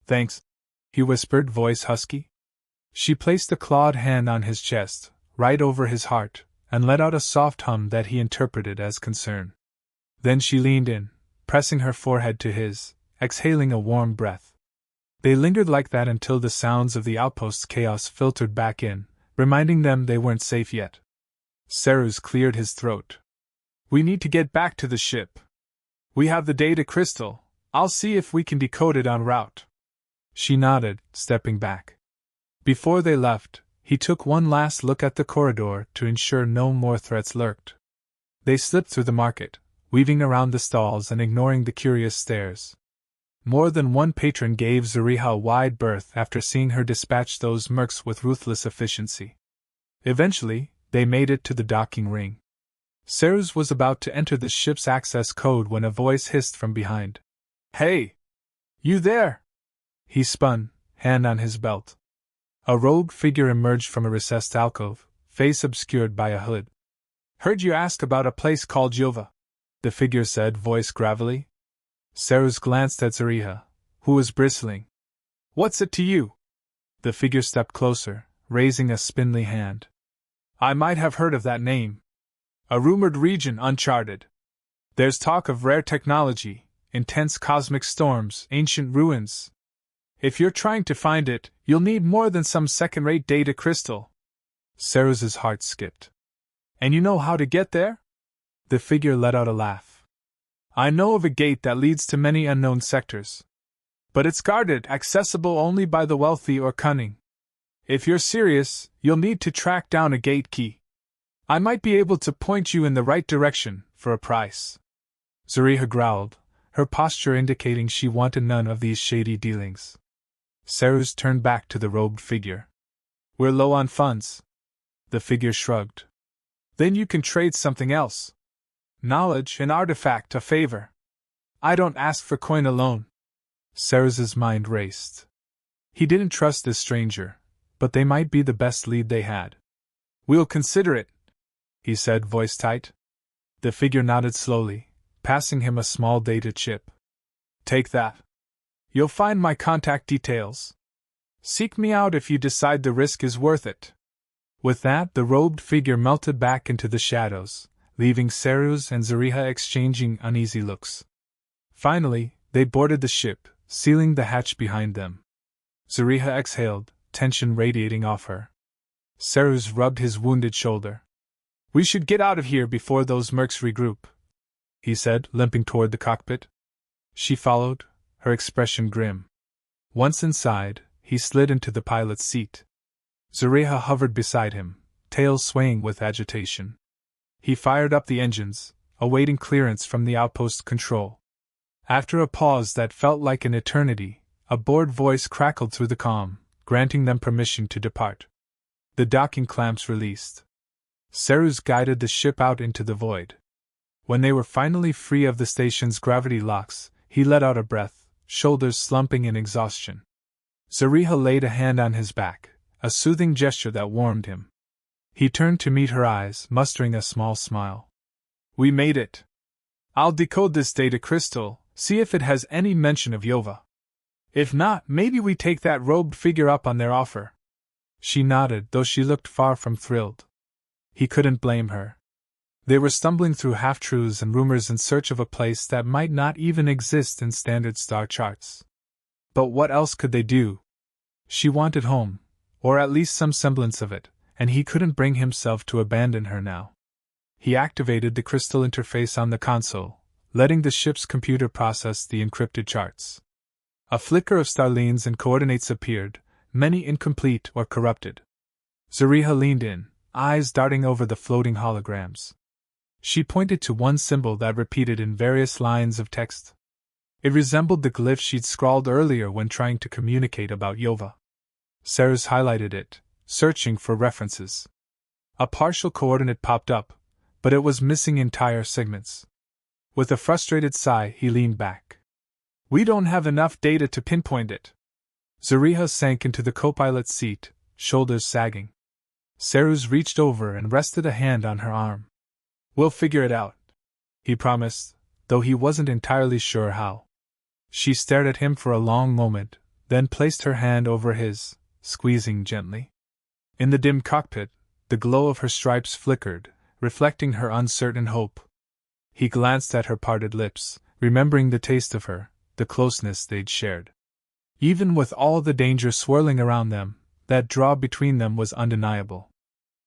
"Thanks," he whispered, voice husky. She placed a clawed hand on his chest, right over his heart, and let out a soft hum that he interpreted as concern. Then she leaned in, pressing her forehead to his, exhaling a warm breath. They lingered like that until the sounds of the Outpost's chaos filtered back in, reminding them they weren't safe yet. Seruz cleared his throat. "We need to get back to the ship. We have the data crystal. I'll see if we can decode it en route." She nodded, stepping back. Before they left, he took one last look at the corridor to ensure no more threats lurked. They slipped through the market, weaving around the stalls and ignoring the curious stares. More than one patron gave Zariha a wide berth after seeing her dispatch those mercs with ruthless efficiency. Eventually, they made it to the docking ring. Seruz was about to enter the ship's access code when a voice hissed from behind. "Hey! You there!" He spun, hand on his belt. A rogue figure emerged from a recessed alcove, face obscured by a hood. "Heard you ask about a place called Yova," the figure said, voice gravelly. Seruz glanced at Zariha, who was bristling. "What's it to you?" The figure stepped closer, raising a spindly hand. "I might have heard of that name. A rumored region uncharted. There's talk of rare technology, intense cosmic storms, ancient ruins. If you're trying to find it, you'll need more than some second-rate data crystal." Seruz's heart skipped. "And you know how to get there?" The figure let out a laugh. "I know of a gate that leads to many unknown sectors. But it's guarded, accessible only by the wealthy or cunning. If you're serious, you'll need to track down a gate key. I might be able to point you in the right direction, for a price." Zariha growled, her posture indicating she wanted none of these shady dealings. Seruz turned back to the robed figure. "We're low on funds." The figure shrugged. "Then you can trade something else. Knowledge, an artifact, a favor. I don't ask for coin alone." Seruz's mind raced. He didn't trust this stranger, but they might be the best lead they had. "We'll consider it," he said, voice tight. The figure nodded slowly, passing him a small data chip. "Take that. You'll find my contact details. Seek me out if you decide the risk is worth it." With that, the robed figure melted back into the shadows, leaving Seruz and Zariha exchanging uneasy looks. Finally, they boarded the ship, sealing the hatch behind them. Zariha exhaled, tension radiating off her. Seruz rubbed his wounded shoulder. "We should get out of here before those mercs regroup," he said, limping toward the cockpit. She followed, her expression grim. Once inside, he slid into the pilot's seat. Zariha hovered beside him, tail swaying with agitation. He fired up the engines, awaiting clearance from the outpost control. After a pause that felt like an eternity, a bored voice crackled through the calm, granting them permission to depart. The docking clamps released. Seruz guided the ship out into the void. When they were finally free of the station's gravity locks, he let out a breath, shoulders slumping in exhaustion. Zariha laid a hand on his back, a soothing gesture that warmed him. He turned to meet her eyes, mustering a small smile. "We made it. I'll decode this data crystal, see if it has any mention of Yova. If not, maybe we take that robed figure up on their offer." She nodded, though she looked far from thrilled. He couldn't blame her. They were stumbling through half-truths and rumors in search of a place that might not even exist in standard star charts. But what else could they do? She wanted home, or at least some semblance of it, and he couldn't bring himself to abandon her now. He activated the crystal interface on the console, letting the ship's computer process the encrypted charts. A flicker of starlines and coordinates appeared, many incomplete or corrupted. Zariha leaned in, eyes darting over the floating holograms. She pointed to one symbol that repeated in various lines of text. It resembled the glyph she'd scrawled earlier when trying to communicate about Yova. Seruz highlighted it, searching for references. A partial coordinate popped up, but it was missing entire segments. With a frustrated sigh, he leaned back. "We don't have enough data to pinpoint it." Zariha sank into the co-pilot's seat, shoulders sagging. Seruz reached over and rested a hand on her arm. "We'll figure it out," he promised, though he wasn't entirely sure how. She stared at him for a long moment, then placed her hand over his, squeezing gently. In the dim cockpit, the glow of her stripes flickered, reflecting her uncertain hope. He glanced at her parted lips, remembering the taste of her, the closeness they'd shared. Even with all the danger swirling around them, that draw between them was undeniable.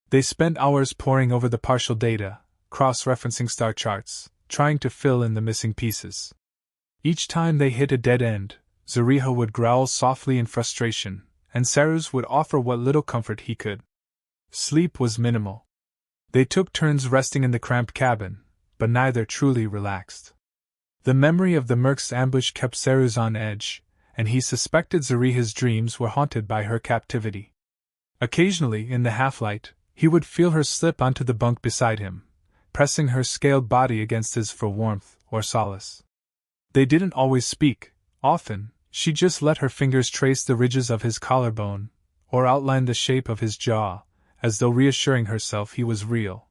They spent hours poring over the partial data, cross-referencing star charts, trying to fill in the missing pieces. Each time they hit a dead end, Zariha would growl softly in frustration, and Seruz would offer what little comfort he could. Sleep was minimal. They took turns resting in the cramped cabin, but neither truly relaxed. The memory of the merc's ambush kept Seruz on edge, and he suspected Zariha's dreams were haunted by her captivity. Occasionally, in the half-light, he would feel her slip onto the bunk beside him, pressing her scaled body against his for warmth or solace. They didn't always speak. Often, she just let her fingers trace the ridges of his collarbone, or outline the shape of his jaw, as though reassuring herself he was real.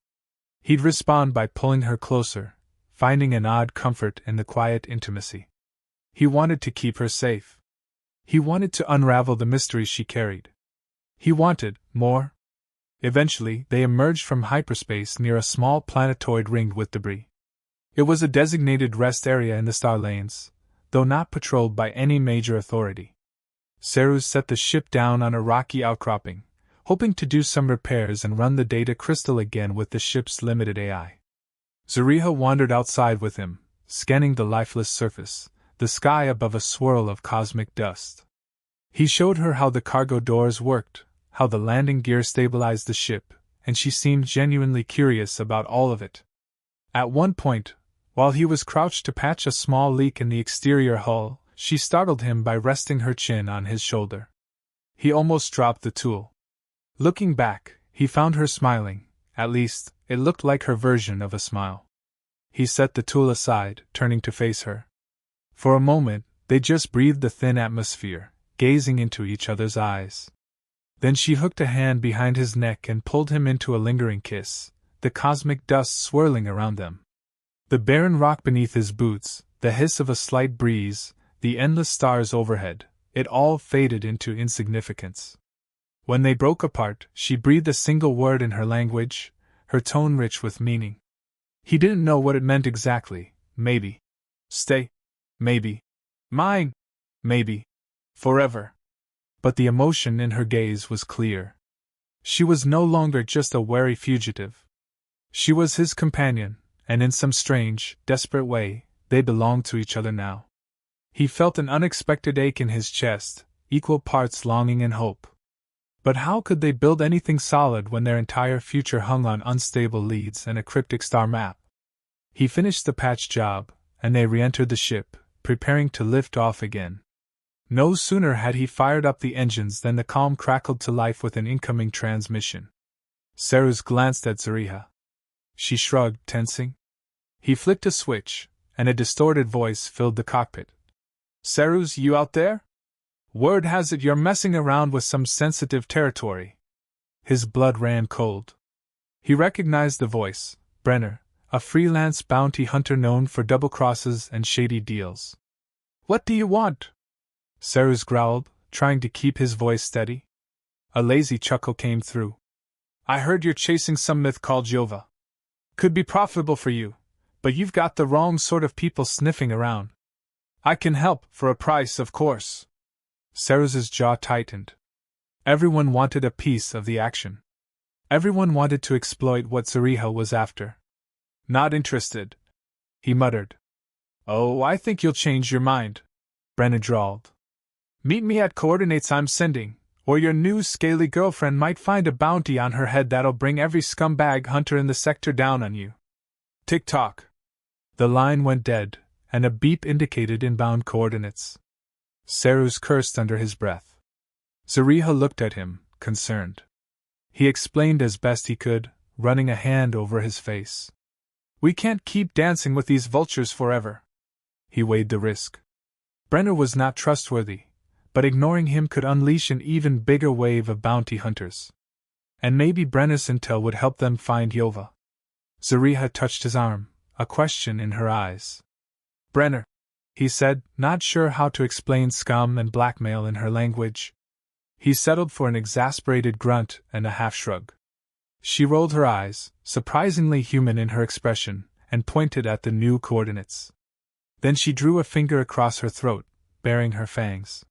He'd respond by pulling her closer, finding an odd comfort in the quiet intimacy. He wanted to keep her safe. He wanted to unravel the mystery she carried. He wanted more. Eventually, they emerged from hyperspace near a small planetoid ringed with debris. It was a designated rest area in the star lanes, though not patrolled by any major authority. Seruz set the ship down on a rocky outcropping, hoping to do some repairs and run the data crystal again with the ship's limited AI. Zariha wandered outside with him, scanning the lifeless surface, the sky above a swirl of cosmic dust. He showed her how the cargo doors worked, how the landing gear stabilized the ship, and she seemed genuinely curious about all of it. At one point, while he was crouched to patch a small leak in the exterior hull, she startled him by resting her chin on his shoulder. He almost dropped the tool. Looking back, he found her smiling, at least, it looked like her version of a smile. He set the tool aside, turning to face her. For a moment, they just breathed the thin atmosphere, gazing into each other's eyes. Then she hooked a hand behind his neck and pulled him into a lingering kiss, the cosmic dust swirling around them. The barren rock beneath his boots, the hiss of a slight breeze, the endless stars overhead, it all faded into insignificance. When they broke apart, she breathed a single word in her language, her tone rich with meaning. He didn't know what it meant exactly. Maybe. Stay. Maybe. Mine. Maybe. Forever. But the emotion in her gaze was clear. She was no longer just a wary fugitive. She was his companion, and in some strange, desperate way, they belonged to each other now. He felt an unexpected ache in his chest, equal parts longing and hope. But how could they build anything solid when their entire future hung on unstable leads and a cryptic star map? He finished the patch job, and they re-entered the ship, preparing to lift off again. No sooner had he fired up the engines than the calm crackled to life with an incoming transmission. Seruz glanced at Zariha. She shrugged, tensing. He flicked a switch, and a distorted voice filled the cockpit. Seruz, you out there? Word has it you're messing around with some sensitive territory. His blood ran cold. He recognized the voice, Brenner, a freelance bounty hunter known for double crosses and shady deals. What do you want? Seruz growled, trying to keep his voice steady. A lazy chuckle came through. I heard you're chasing some myth called Yova. Could be profitable for you, but you've got the wrong sort of people sniffing around. I can help, for a price, of course. Seruz's jaw tightened. Everyone wanted a piece of the action. Everyone wanted to exploit what Zariha was after. Not interested, he muttered. Oh, I think you'll change your mind, Brenna drawled. Meet me at coordinates I'm sending, or your new scaly girlfriend might find a bounty on her head that'll bring every scumbag hunter in the sector down on you. Tick-tock. The line went dead, and a beep indicated inbound coordinates. Seruz cursed under his breath. Zariha looked at him, concerned. He explained as best he could, running a hand over his face. We can't keep dancing with these vultures forever. He weighed the risk. Brenner was not trustworthy, but ignoring him could unleash an even bigger wave of bounty hunters. And maybe Brenner's intel would help them find Yova. Zariha touched his arm, a question in her eyes. Brenner, he said, not sure how to explain scum and blackmail in her language. He settled for an exasperated grunt and a half-shrug. She rolled her eyes, surprisingly human in her expression, and pointed at the new coordinates. Then she drew a finger across her throat, baring her fangs.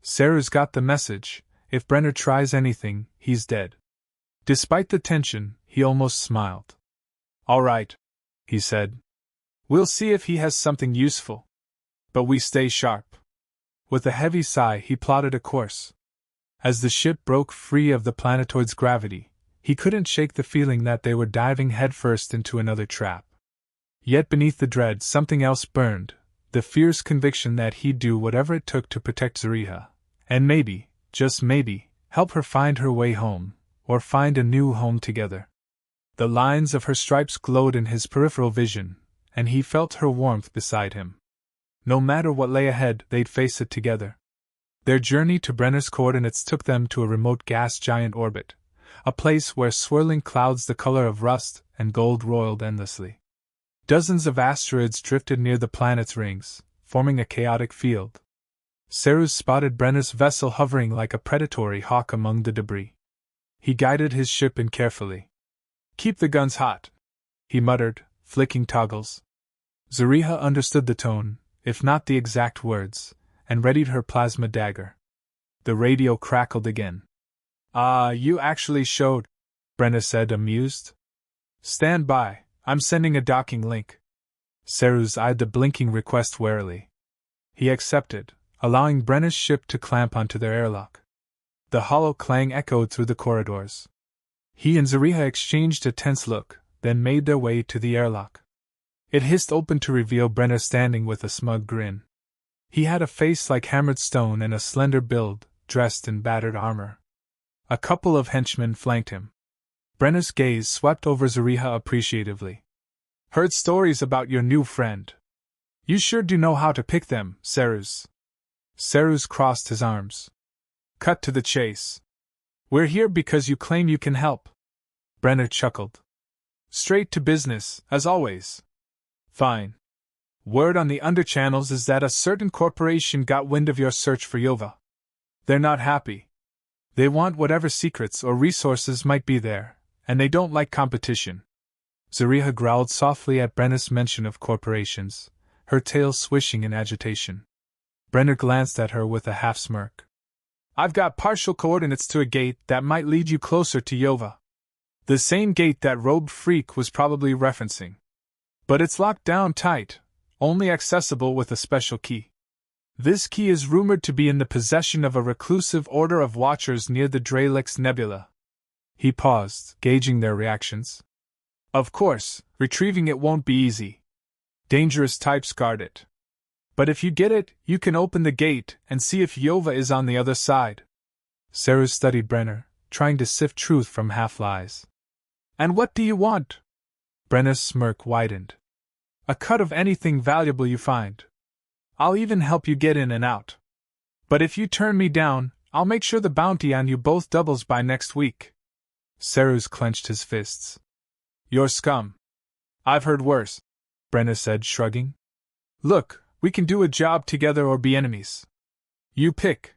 Seruz got the message. If Brenner tries anything, he's dead. Despite the tension, he almost smiled. All right, he said. We'll see if he has something useful. But we stay sharp. With a heavy sigh, he plotted a course. As the ship broke free of the planetoid's gravity, he couldn't shake the feeling that they were diving headfirst into another trap. Yet beneath the dread, something else burned, the fierce conviction that he'd do whatever it took to protect Zariha, and maybe, just maybe, help her find her way home, or find a new home together. The lines of her stripes glowed in his peripheral vision, and he felt her warmth beside him. No matter what lay ahead, they'd face it together. Their journey to Brenner's coordinates took them to a remote gas giant orbit, a place where swirling clouds the color of rust and gold roiled endlessly. Dozens of asteroids drifted near the planet's rings, forming a chaotic field. Seruz spotted Brenner's vessel hovering like a predatory hawk among the debris. He guided his ship in carefully. Keep the guns hot, he muttered, flicking toggles. Zariha understood the tone, if not the exact words, and readied her plasma dagger. The radio crackled again. Ah, you actually showed, Brenna said, amused. Stand by, I'm sending a docking link. Seruz eyed the blinking request warily. He accepted, allowing Brenna's ship to clamp onto their airlock. The hollow clang echoed through the corridors. He and Zariha exchanged a tense look, then made their way to the airlock. It hissed open to reveal Brenner standing with a smug grin. He had a face like hammered stone and a slender build, dressed in battered armor. A couple of henchmen flanked him. Brenner's gaze swept over Zariha appreciatively. Heard stories about your new friend. You sure do know how to pick them, Seruz. Seruz crossed his arms. Cut to the chase. We're here because you claim you can help. Brenner chuckled. Straight to business, as always. Fine. Word on the underchannels is that a certain corporation got wind of your search for Yova. They're not happy. They want whatever secrets or resources might be there, and they don't like competition. Zariha growled softly at Brenner's mention of corporations, her tail swishing in agitation. Brenner glanced at her with a half-smirk. I've got partial coordinates to a gate that might lead you closer to Yova. The same gate that robed freak was probably referencing. But it's locked down tight, only accessible with a special key. This key is rumored to be in the possession of a reclusive order of watchers near the Dralix Nebula. He paused, gauging their reactions. Of course, retrieving it won't be easy. Dangerous types guard it. But if you get it, you can open the gate and see if Yova is on the other side. Seruz studied Brenner, trying to sift truth from half-lies. And what do you want? Brenner's smirk widened. A cut of anything valuable you find. I'll even help you get in and out. But if you turn me down, I'll make sure the bounty on you both doubles by next week. Seruz clenched his fists. You're scum. I've heard worse, Brenner said, shrugging. Look, we can do a job together or be enemies. You pick.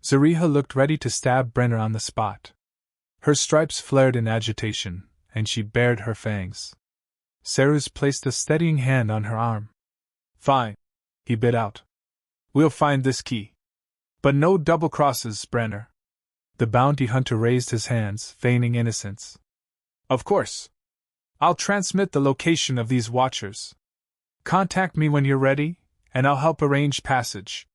Zariha looked ready to stab Brenner on the spot. Her stripes flared in agitation, and she bared her fangs. Seruz placed a steadying hand on her arm. Fine, he bit out. We'll find this key. But no double crosses, Brenner. The bounty hunter raised his hands, feigning innocence. Of course. I'll transmit the location of these watchers. Contact me when you're ready, and I'll help arrange passage.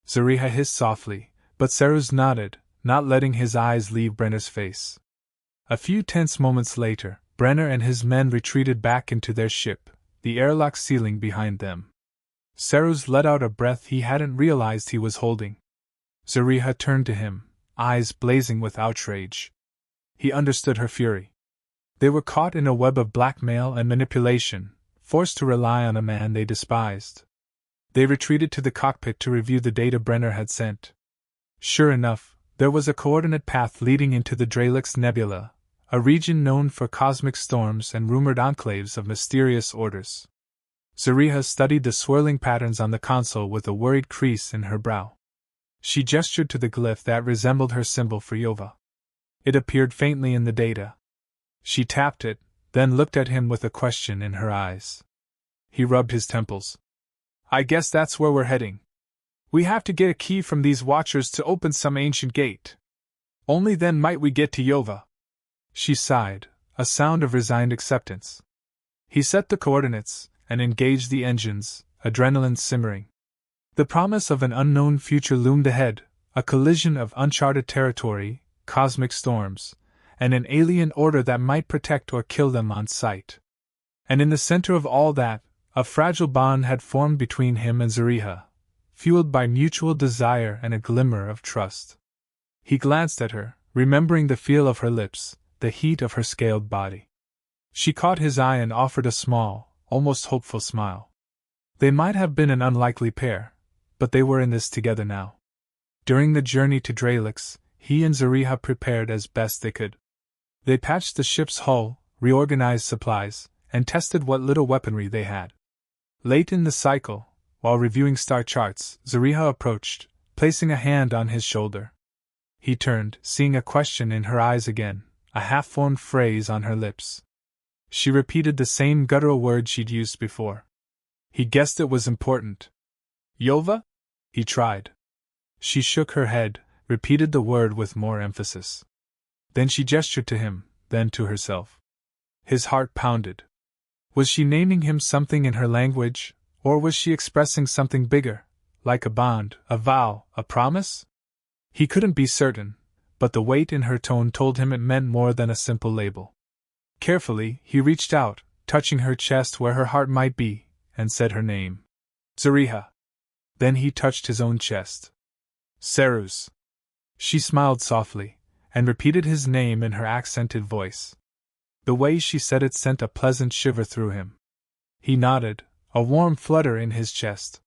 Zariha hissed softly, but Seruz nodded, not letting his eyes leave Brenner's face. A few tense moments later, Brenner and his men retreated back into their ship, the airlock sealing behind them. Seruz let out a breath he hadn't realized he was holding. Zariha turned to him, eyes blazing with outrage. He understood her fury. They were caught in a web of blackmail and manipulation, forced to rely on a man they despised. They retreated to the cockpit to review the data Brenner had sent. Sure enough, there was a coordinate path leading into the Dralix Nebula, a region known for cosmic storms and rumored enclaves of mysterious orders. Zariha studied the swirling patterns on the console with a worried crease in her brow. She gestured to the glyph that resembled her symbol for Yova. It appeared faintly in the data. She tapped it, then looked at him with a question in her eyes. He rubbed his temples. I guess that's where we're heading. We have to get a key from these watchers to open some ancient gate. Only then might we get to Yova. She sighed, a sound of resigned acceptance. He set the coordinates and engaged the engines, adrenaline simmering. The promise of an unknown future loomed ahead, a collision of uncharted territory, cosmic storms, and an alien order that might protect or kill them on sight. And in the center of all that, a fragile bond had formed between him and Zariha, fueled by mutual desire and a glimmer of trust. He glanced at her, remembering the feel of her lips, the heat of her scaled body. She caught his eye and offered a small, almost hopeful smile. They might have been an unlikely pair, but they were in this together now. During the journey to Dralix, he and Zariha prepared as best they could. They patched the ship's hull, reorganized supplies, and tested what little weaponry they had. Late in the cycle, while reviewing star charts, Zariha approached, placing a hand on his shoulder. He turned, seeing a question in her eyes again, a half-formed phrase on her lips. She repeated the same guttural word she'd used before. He guessed it was important. Yova? He tried. She shook her head, repeated the word with more emphasis. Then she gestured to him, then to herself. His heart pounded. Was she naming him something in her language, or was she expressing something bigger, like a bond, a vow, a promise? He couldn't be certain, but the weight in her tone told him it meant more than a simple label. Carefully, he reached out, touching her chest where her heart might be, and said her name. Zariha. Then he touched his own chest. Seruz. She smiled softly, and repeated his name in her accented voice. The way she said it sent a pleasant shiver through him. He nodded, a warm flutter in his chest.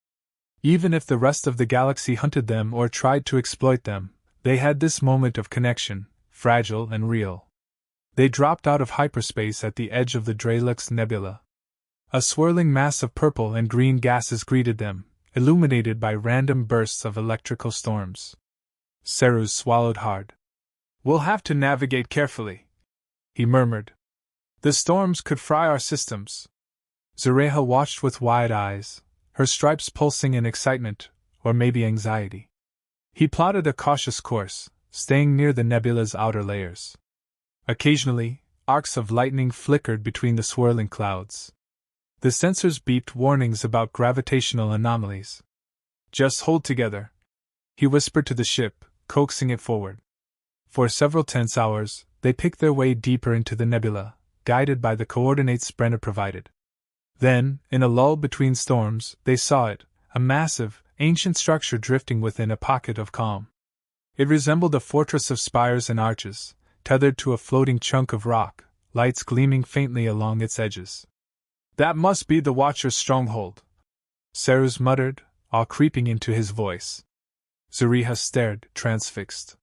Even if the rest of the galaxy hunted them or tried to exploit them, they had this moment of connection, fragile and real. They dropped out of hyperspace at the edge of the Drelux Nebula. A swirling mass of purple and green gases greeted them, illuminated by random bursts of electrical storms. Cerus swallowed hard. "We'll have to navigate carefully," he murmured. "The storms could fry our systems." Zereha watched with wide eyes, her stripes pulsing in excitement, or maybe anxiety. He plotted a cautious course, staying near the nebula's outer layers. Occasionally, arcs of lightning flickered between the swirling clouds. The sensors beeped warnings about gravitational anomalies. "Just hold together," he whispered to the ship, coaxing it forward. For several tense hours, they picked their way deeper into the nebula, guided by the coordinates Brenner provided. Then, in a lull between storms, they saw it, a massive, ancient structure drifting within a pocket of calm. It resembled a fortress of spires and arches, tethered to a floating chunk of rock, lights gleaming faintly along its edges. "That must be the Watcher's stronghold," Cerus muttered, awe creeping into his voice. Zereha stared, transfixed.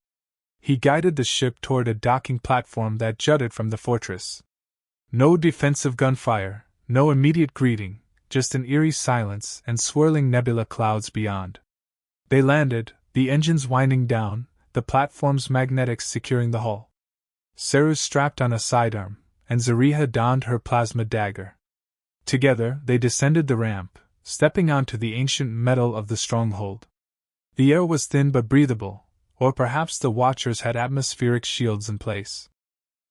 He guided the ship toward a docking platform that jutted from the fortress. No defensive gunfire, no immediate greeting, just an eerie silence and swirling nebula clouds beyond. They landed, the engines winding down, the platform's magnetics securing the hull. Cerus strapped on a sidearm, and Zereha donned her plasma dagger. Together, they descended the ramp, stepping onto the ancient metal of the stronghold. The air was thin but breathable, or perhaps the Watchers had atmospheric shields in place.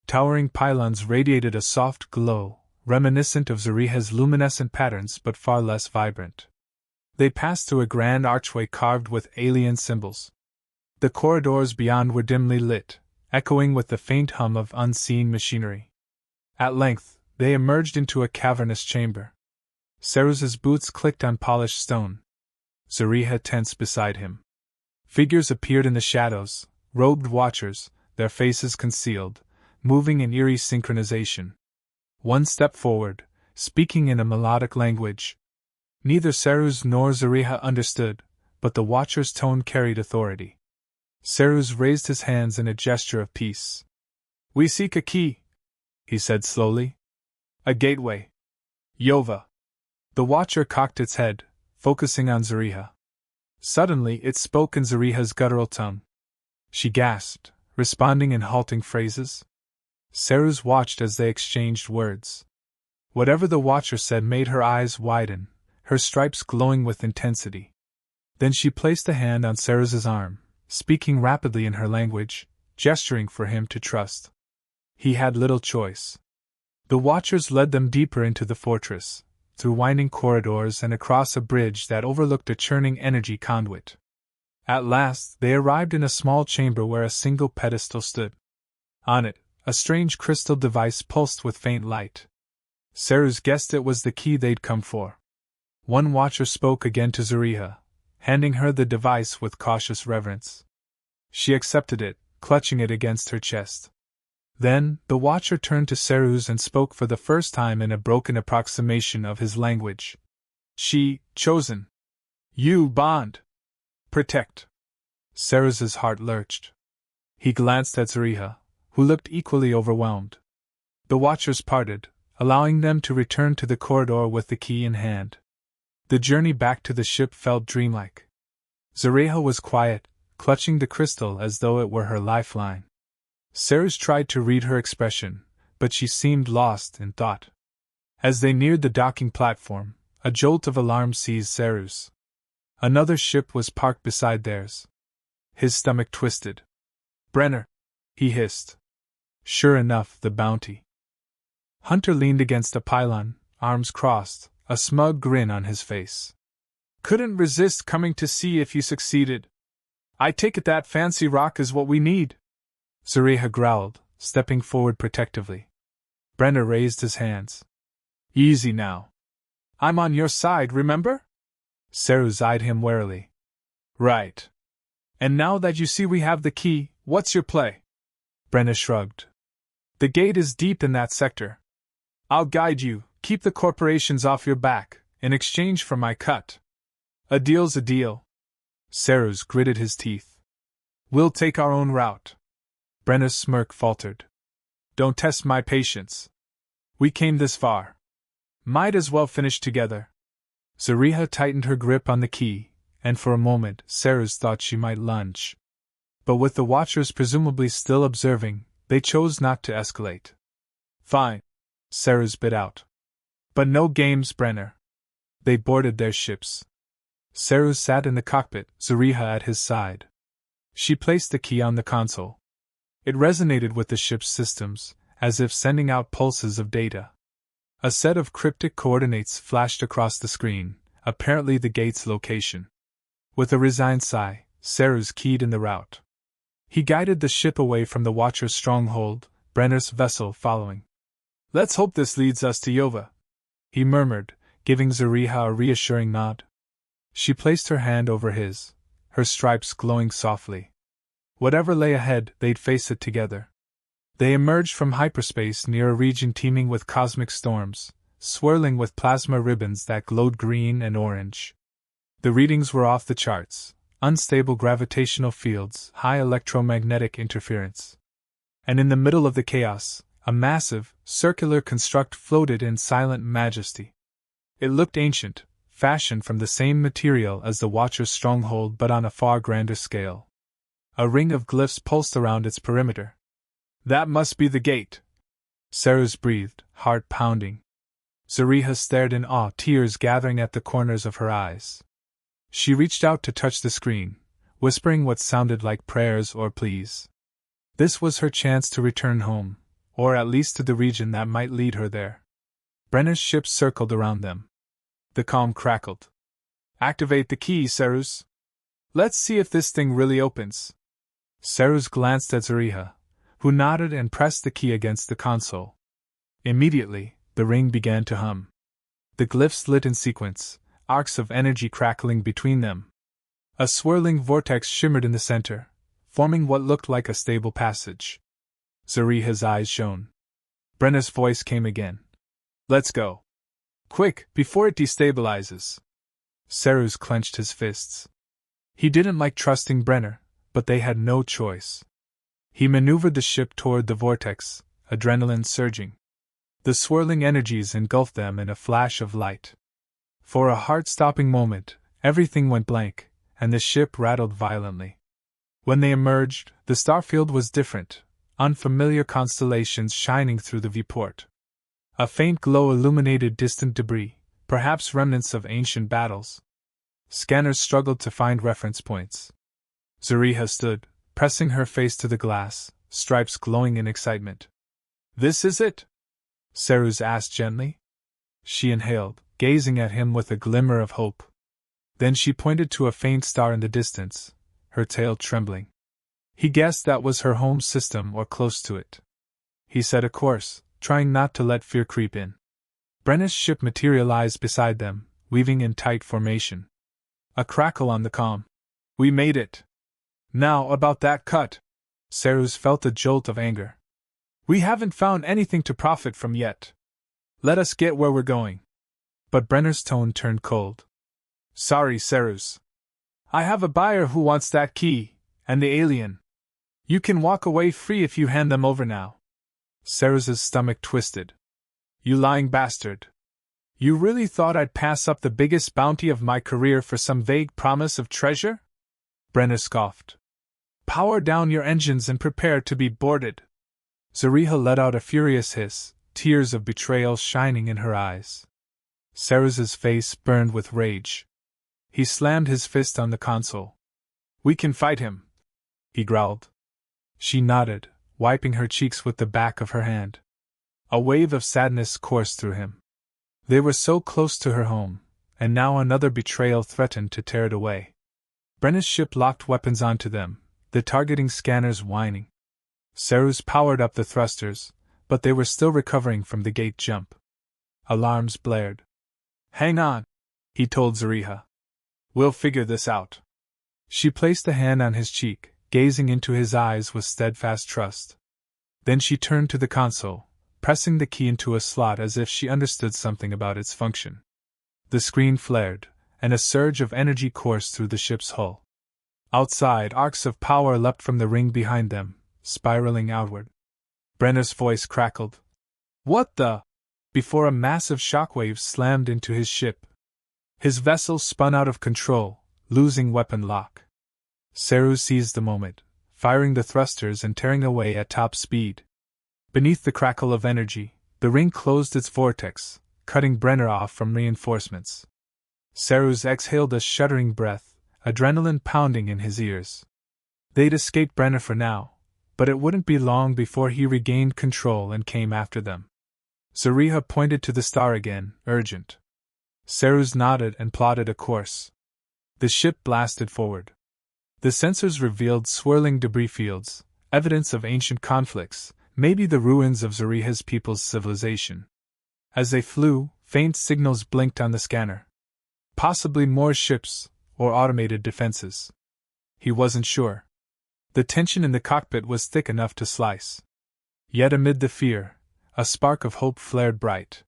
Towering pylons radiated a soft glow, reminiscent of Zereha's luminescent patterns but far less vibrant. They passed through a grand archway carved with alien symbols. The corridors beyond were dimly lit, echoing with the faint hum of unseen machinery. At length, they emerged into a cavernous chamber. Cerus's boots clicked on polished stone. Zereha tensed beside him. Figures appeared in the shadows, robed watchers, their faces concealed, moving in eerie synchronization. One stepped forward, speaking in a melodic language. Neither Cerus nor Zereha understood, but the watcher's tone carried authority. Cerus raised his hands in a gesture of peace. "We seek a key," he said slowly. "A gateway. Yova." The watcher cocked its head, focusing on Zereha. Suddenly it spoke in Zereha's guttural tongue. She gasped, responding in halting phrases. Cerus watched as they exchanged words. Whatever the watcher said made her eyes widen, her stripes glowing with intensity. Then she placed a hand on Cerus's arm, speaking rapidly in her language, gesturing for him to trust. He had little choice. The watchers led them deeper into the fortress, through winding corridors and across a bridge that overlooked a churning energy conduit. At last, they arrived in a small chamber where a single pedestal stood. On it, a strange crystal device pulsed with faint light. Cerus guessed it was the key they'd come for. One watcher spoke again to Zereha, handing her the device with cautious reverence. She accepted it, clutching it against her chest. Then, the watcher turned to Cerus and spoke for the first time in a broken approximation of his language. "She, chosen. You, bond. Protect." Cerus's heart lurched. He glanced at Zereha, who looked equally overwhelmed. The watchers parted, allowing them to return to the corridor with the key in hand. The journey back to the ship felt dreamlike. Zereha was quiet, clutching the crystal as though it were her lifeline. Cerus tried to read her expression, but she seemed lost in thought. As they neared the docking platform, a jolt of alarm seized Cerus. Another ship was parked beside theirs. His stomach twisted. "Brenner!" he hissed. Sure enough, the Bounty. Hunter leaned against a pylon, arms crossed, a smug grin on his face. "Couldn't resist coming to see if you succeeded. I take it that fancy rock is what we need." Zereha growled, stepping forward protectively. Brenner raised his hands. "Easy now. I'm on your side, remember?" Cerus eyed him warily. "Right. And now that you see we have the key, what's your play?" Brenner shrugged. "The gate is deep in that sector. I'll guide you, keep the corporations off your back, in exchange for my cut. A deal's a deal." Cerus gritted his teeth. "We'll take our own route." Brenner's smirk faltered. Don't test my patience. We came this far. Might as well finish together. Zariha tightened her grip on the key, and for a moment Seruz thought she might lunge. But with the Watchers presumably still observing, they chose not to escalate. Fine, Seruz bit out. But no games, Brenner. They boarded their ships. Seruz sat in the cockpit, Zariha at his side. She placed the key on the console. It resonated with the ship's systems, as if sending out pulses of data. A set of cryptic coordinates flashed across the screen, apparently the gate's location. With a resigned sigh, Seruz keyed in the route. He guided the ship away from the Watcher's stronghold, Brenner's vessel following. Let's hope this leads us to Yova, he murmured, giving Zariha a reassuring nod. She placed her hand over his, her stripes glowing softly. Whatever lay ahead, they'd face it together. They emerged from hyperspace near a region teeming with cosmic storms, swirling with plasma ribbons that glowed green and orange. The readings were off the charts: unstable gravitational fields, high electromagnetic interference. And in the middle of the chaos, a massive, circular construct floated in silent majesty. It looked ancient, fashioned from the same material as the Watcher's stronghold but on a far grander scale. A ring of glyphs pulsed around its perimeter. That must be the gate, Seruz breathed, heart pounding. Zariha stared in awe, tears gathering at the corners of her eyes. She reached out to touch the screen, whispering what sounded like prayers or pleas. This was her chance to return home, or at least to the region that might lead her there. Brenner's ship circled around them. The comm crackled. Activate the key, Seruz. Let's see if this thing really opens. Seruz glanced at Zariha, who nodded and pressed the key against the console. Immediately, the ring began to hum. The glyphs lit in sequence, arcs of energy crackling between them. A swirling vortex shimmered in the center, forming what looked like a stable passage. Zariha's eyes shone. Brenner's voice came again. Let's go. Quick, before it destabilizes. Seruz clenched his fists. He didn't like trusting Brenner, but they had no choice. He maneuvered the ship toward the vortex, adrenaline surging. The swirling energies engulfed them in a flash of light. For a heart-stopping moment, everything went blank, and the ship rattled violently. When they emerged, the starfield was different, unfamiliar constellations shining through the viewport. A faint glow illuminated distant debris, perhaps remnants of ancient battles. Scanners struggled to find reference points. Zariha stood, pressing her face to the glass, stripes glowing in excitement. This is it? Seruz asked gently. She inhaled, gazing at him with a glimmer of hope. Then she pointed to a faint star in the distance, her tail trembling. He guessed that was her home system or close to it. He set a course, trying not to let fear creep in. Brenner's ship materialized beside them, weaving in tight formation. A crackle on the comm. We made it. Now about that cut. Seruz felt a jolt of anger. We haven't found anything to profit from yet. Let us get where we're going. But Brenner's tone turned cold. Sorry, Seruz. I have a buyer who wants that key, and the alien. You can walk away free if you hand them over now. Seruz's stomach twisted. You lying bastard. You really thought I'd pass up the biggest bounty of my career for some vague promise of treasure? Brenner scoffed. Power down your engines and prepare to be boarded. Zariha let out a furious hiss, tears of betrayal shining in her eyes. Seruz's face burned with rage. He slammed his fist on the console. We can fight him, he growled. She nodded, wiping her cheeks with the back of her hand. A wave of sadness coursed through him. They were so close to her home, and now another betrayal threatened to tear it away. Brenner's ship locked weapons onto them, the targeting scanners whining. Seruz powered up the thrusters, but they were still recovering from the gate jump. Alarms blared. Hang on, he told Zariha. We'll figure this out. She placed a hand on his cheek, gazing into his eyes with steadfast trust. Then she turned to the console, pressing the key into a slot as if she understood something about its function. The screen flared, and a surge of energy coursed through the ship's hull. Outside, arcs of power leapt from the ring behind them, spiraling outward. Brenner's voice crackled. What the? Before a massive shockwave slammed into his ship. His vessel spun out of control, losing weapon lock. Saru seized the moment, firing the thrusters and tearing away at top speed. Beneath the crackle of energy, the ring closed its vortex, cutting Brenner off from reinforcements. Saru's exhaled a shuddering breath, adrenaline pounding in his ears. They'd escaped Brenner for now, but it wouldn't be long before he regained control and came after them. Zariha pointed to the star again, urgent. Saruz nodded and plotted a course. The ship blasted forward. The sensors revealed swirling debris fields, evidence of ancient conflicts, maybe the ruins of Zariha's people's civilization. As they flew, faint signals blinked on the scanner. Possibly more ships, or automated defenses. He wasn't sure. The tension in the cockpit was thick enough to slice. Yet amid the fear, a spark of hope flared bright.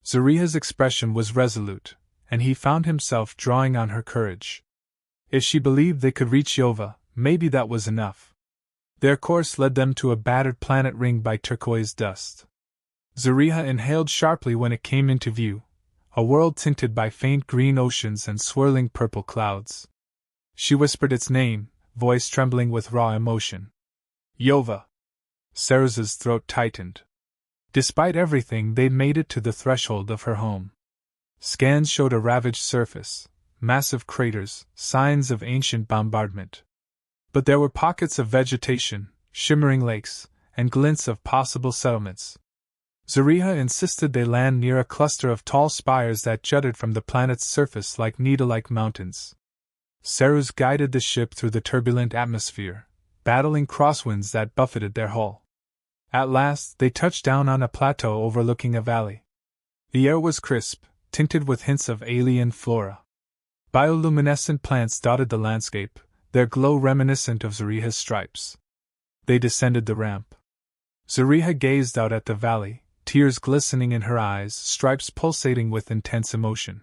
Zariha's expression was resolute, and he found himself drawing on her courage. If she believed they could reach Yova, maybe that was enough. Their course led them to a battered planet ringed by turquoise dust. Zariha inhaled sharply when it came into view, a world tinted by faint green oceans and swirling purple clouds. She whispered its name, voice trembling with raw emotion. Yova. Saruz's throat tightened. Despite everything, they'd made it to the threshold of her home. Scans showed a ravaged surface, massive craters, signs of ancient bombardment. But there were pockets of vegetation, shimmering lakes, and glints of possible settlements. Zariha insisted they land near a cluster of tall spires that jutted from the planet's surface like needle-like mountains. Saruz guided the ship through the turbulent atmosphere, battling crosswinds that buffeted their hull. At last, they touched down on a plateau overlooking a valley. The air was crisp, tinted with hints of alien flora. Bioluminescent plants dotted the landscape, their glow reminiscent of Zariha's stripes. They descended the ramp. Zariha gazed out at the valley, tears glistening in her eyes, stripes pulsating with intense emotion.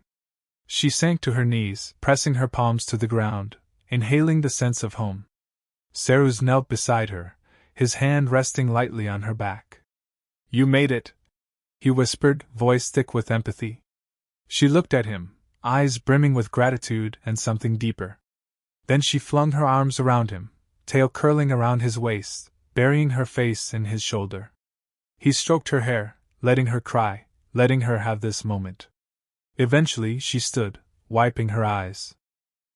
She sank to her knees, pressing her palms to the ground, inhaling the sense of home. Saruz knelt beside her, his hand resting lightly on her back. You made it, he whispered, voice thick with empathy. She looked at him, eyes brimming with gratitude and something deeper. Then she flung her arms around him, tail curling around his waist, burying her face in his shoulder. He stroked her hair, letting her cry, letting her have this moment. Eventually she stood, wiping her eyes.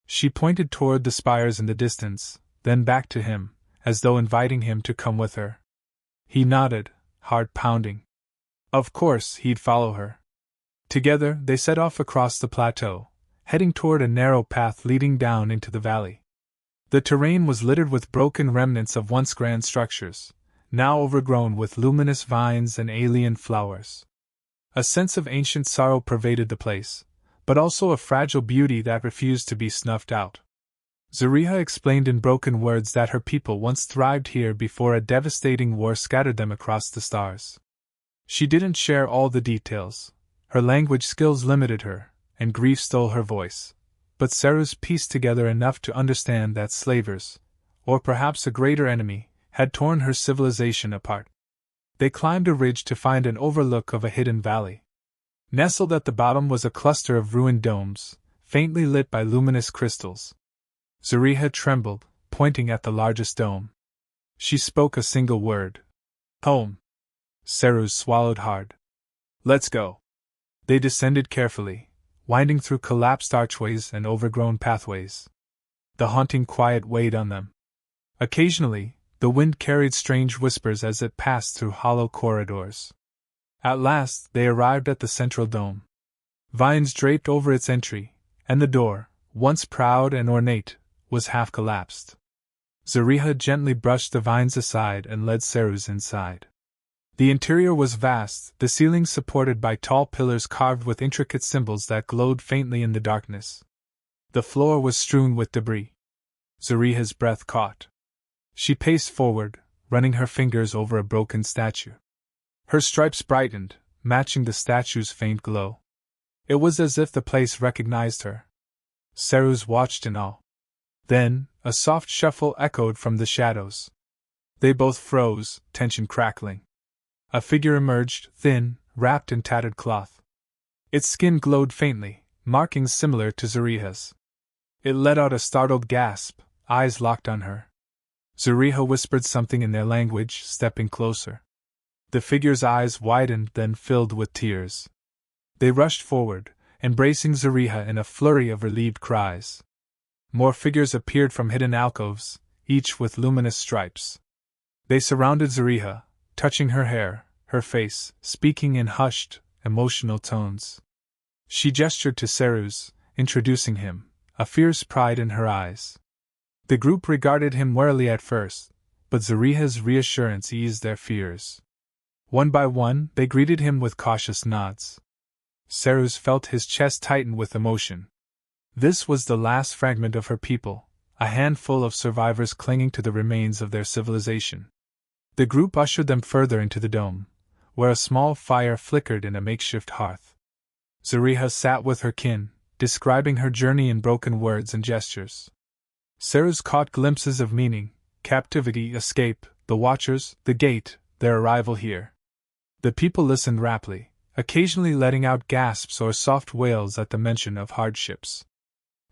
She pointed toward the spires in the distance, then back to him, as though inviting him to come with her. He nodded, heart pounding. Of course, he'd follow her. Together, they set off across the plateau, heading toward a narrow path leading down into the valley. The terrain was littered with broken remnants of once grand structures, now overgrown with luminous vines and alien flowers. A sense of ancient sorrow pervaded the place, but also a fragile beauty that refused to be snuffed out. Zariha explained in broken words that her people once thrived here before a devastating war scattered them across the stars. She didn't share all the details. Her language skills limited her, and grief stole her voice. But Saruz pieced together enough to understand that slavers, or perhaps a greater enemy, had torn her civilization apart. They climbed a ridge to find an overlook of a hidden valley. Nestled at the bottom was a cluster of ruined domes, faintly lit by luminous crystals. Zariha trembled, pointing at the largest dome. She spoke a single word. Home. Saruz swallowed hard. Let's go. They descended carefully, winding through collapsed archways and overgrown pathways. The haunting quiet weighed on them. Occasionally, the wind carried strange whispers as it passed through hollow corridors. At last, they arrived at the central dome. Vines draped over its entry, and the door, once proud and ornate, was half collapsed. Zariha gently brushed the vines aside and led Saruz inside. The interior was vast, the ceiling supported by tall pillars carved with intricate symbols that glowed faintly in the darkness. The floor was strewn with debris. Zariha's breath caught. She paced forward, running her fingers over a broken statue. Her stripes brightened, matching the statue's faint glow. It was as if the place recognized her. Saruz watched in awe. Then, a soft shuffle echoed from the shadows. They both froze, tension crackling. A figure emerged, thin, wrapped in tattered cloth. Its skin glowed faintly, markings similar to Zariha's. It let out a startled gasp, eyes locked on her. Zariha whispered something in their language, stepping closer. The figure's eyes widened, then filled with tears. They rushed forward, embracing Zariha in a flurry of relieved cries. More figures appeared from hidden alcoves, each with luminous stripes. They surrounded Zariha, touching her hair, her face, speaking in hushed, emotional tones. She gestured to Seruz, introducing him, a fierce pride in her eyes. The group regarded him warily at first, but Zariha's reassurance eased their fears. One by one, they greeted him with cautious nods. Seruz felt his chest tighten with emotion. This was the last fragment of her people, a handful of survivors clinging to the remains of their civilization. The group ushered them further into the dome, where a small fire flickered in a makeshift hearth. Zariha sat with her kin, describing her journey in broken words and gestures. Seruz caught glimpses of meaning, captivity, escape, the Watchers, the gate, their arrival here. The people listened raptly, occasionally letting out gasps or soft wails at the mention of hardships.